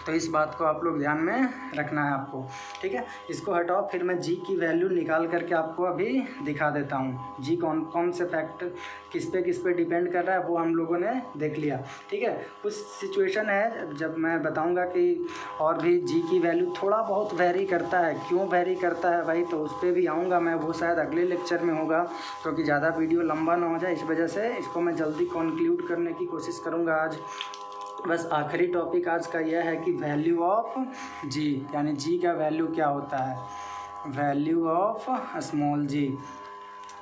तो इस बात को आप लोग ध्यान में रखना है आपको, ठीक है। इसको हटाओ, फिर मैं जी की वैल्यू निकाल करके आपको अभी दिखा देता हूँ। जी कौन कौन से फैक्टर किस पे डिपेंड कर रहा है वो हम लोगों ने देख लिया, ठीक है। कुछ सिचुएशन है जब मैं बताऊँगा कि और भी जी की वैल्यू थोड़ा बहुत वेरी करता है, क्यों वेरी करता है भाई, तो उस पर भी आऊँगा मैं, वो शायद अगले लेक्चर में होगा, क्योंकि ज़्यादा वीडियो लंबा ना हो जाए, इस वजह से इसको मैं जल्दी कंक्लूड करने की कोशिश करूँगा आज। बस आखिरी टॉपिक आज का यह है कि वैल्यू ऑफ जी, यानी जी का वैल्यू क्या होता है, वैल्यू ऑफ स्मॉल जी।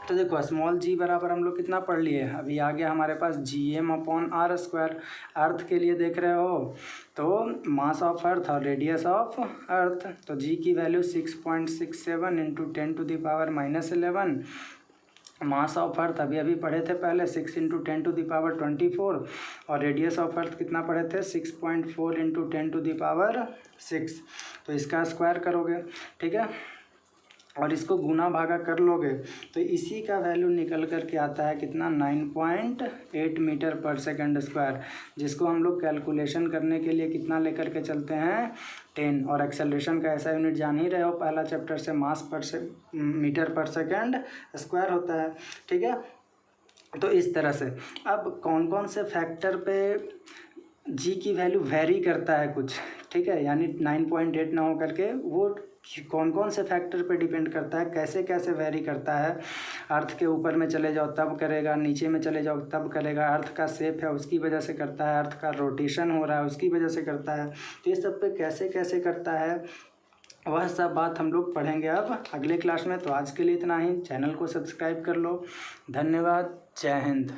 तो देखो स्मॉल जी बराबर हम लोग कितना पढ़ लिए, अभी आ गया हमारे पास GM अपॉन आर स्क्वायर। अर्थ के लिए देख रहे हो तो मास ऑफ अर्थ और रेडियस ऑफ अर्थ, तो जी की वैल्यू 6.67 × 10⁻⁻11 मास ऑफ अर्थ अभी अभी पढ़े थे पहले 6 × 10⁻24 और रेडियस ऑफ अर्थ कितना पढ़े थे 6.4 × 10⁻6। तो इसका स्क्वायर करोगे, ठीक है, और इसको गुना भागा कर लोगे तो इसी का वैल्यू निकल कर के आता है कितना 9.8 मीटर पर सेकंड स्क्वायर, जिसको हम लोग कैलकुलेशन करने के लिए कितना लेकर के चलते हैं 10। और एक्सेलरेशन का ऐसा यूनिट जान ही रहे हो पहला चैप्टर से, मास पर मीटर पर सेकंड स्क्वायर होता है, ठीक है। तो इस तरह से अब कौन कौन से फैक्टर पे जी की वैल्यू वेरी करता है कुछ, ठीक है, यानी 9.8 ना हो करके वो कौन कौन से फैक्टर पे डिपेंड करता है, कैसे कैसे वेरी करता है। अर्थ के ऊपर में चले जाओ तब करेगा, नीचे में चले जाओ तब करेगा, अर्थ का शेप है उसकी वजह से करता है, अर्थ का रोटेशन हो रहा है उसकी वजह से करता है। तो ये सब पे कैसे कैसे करता है वह सब बात हम लोग पढ़ेंगे अब अगले क्लास में। तो आज के लिए इतना ही, चैनल को सब्सक्राइब कर लो। धन्यवाद, जय हिंद।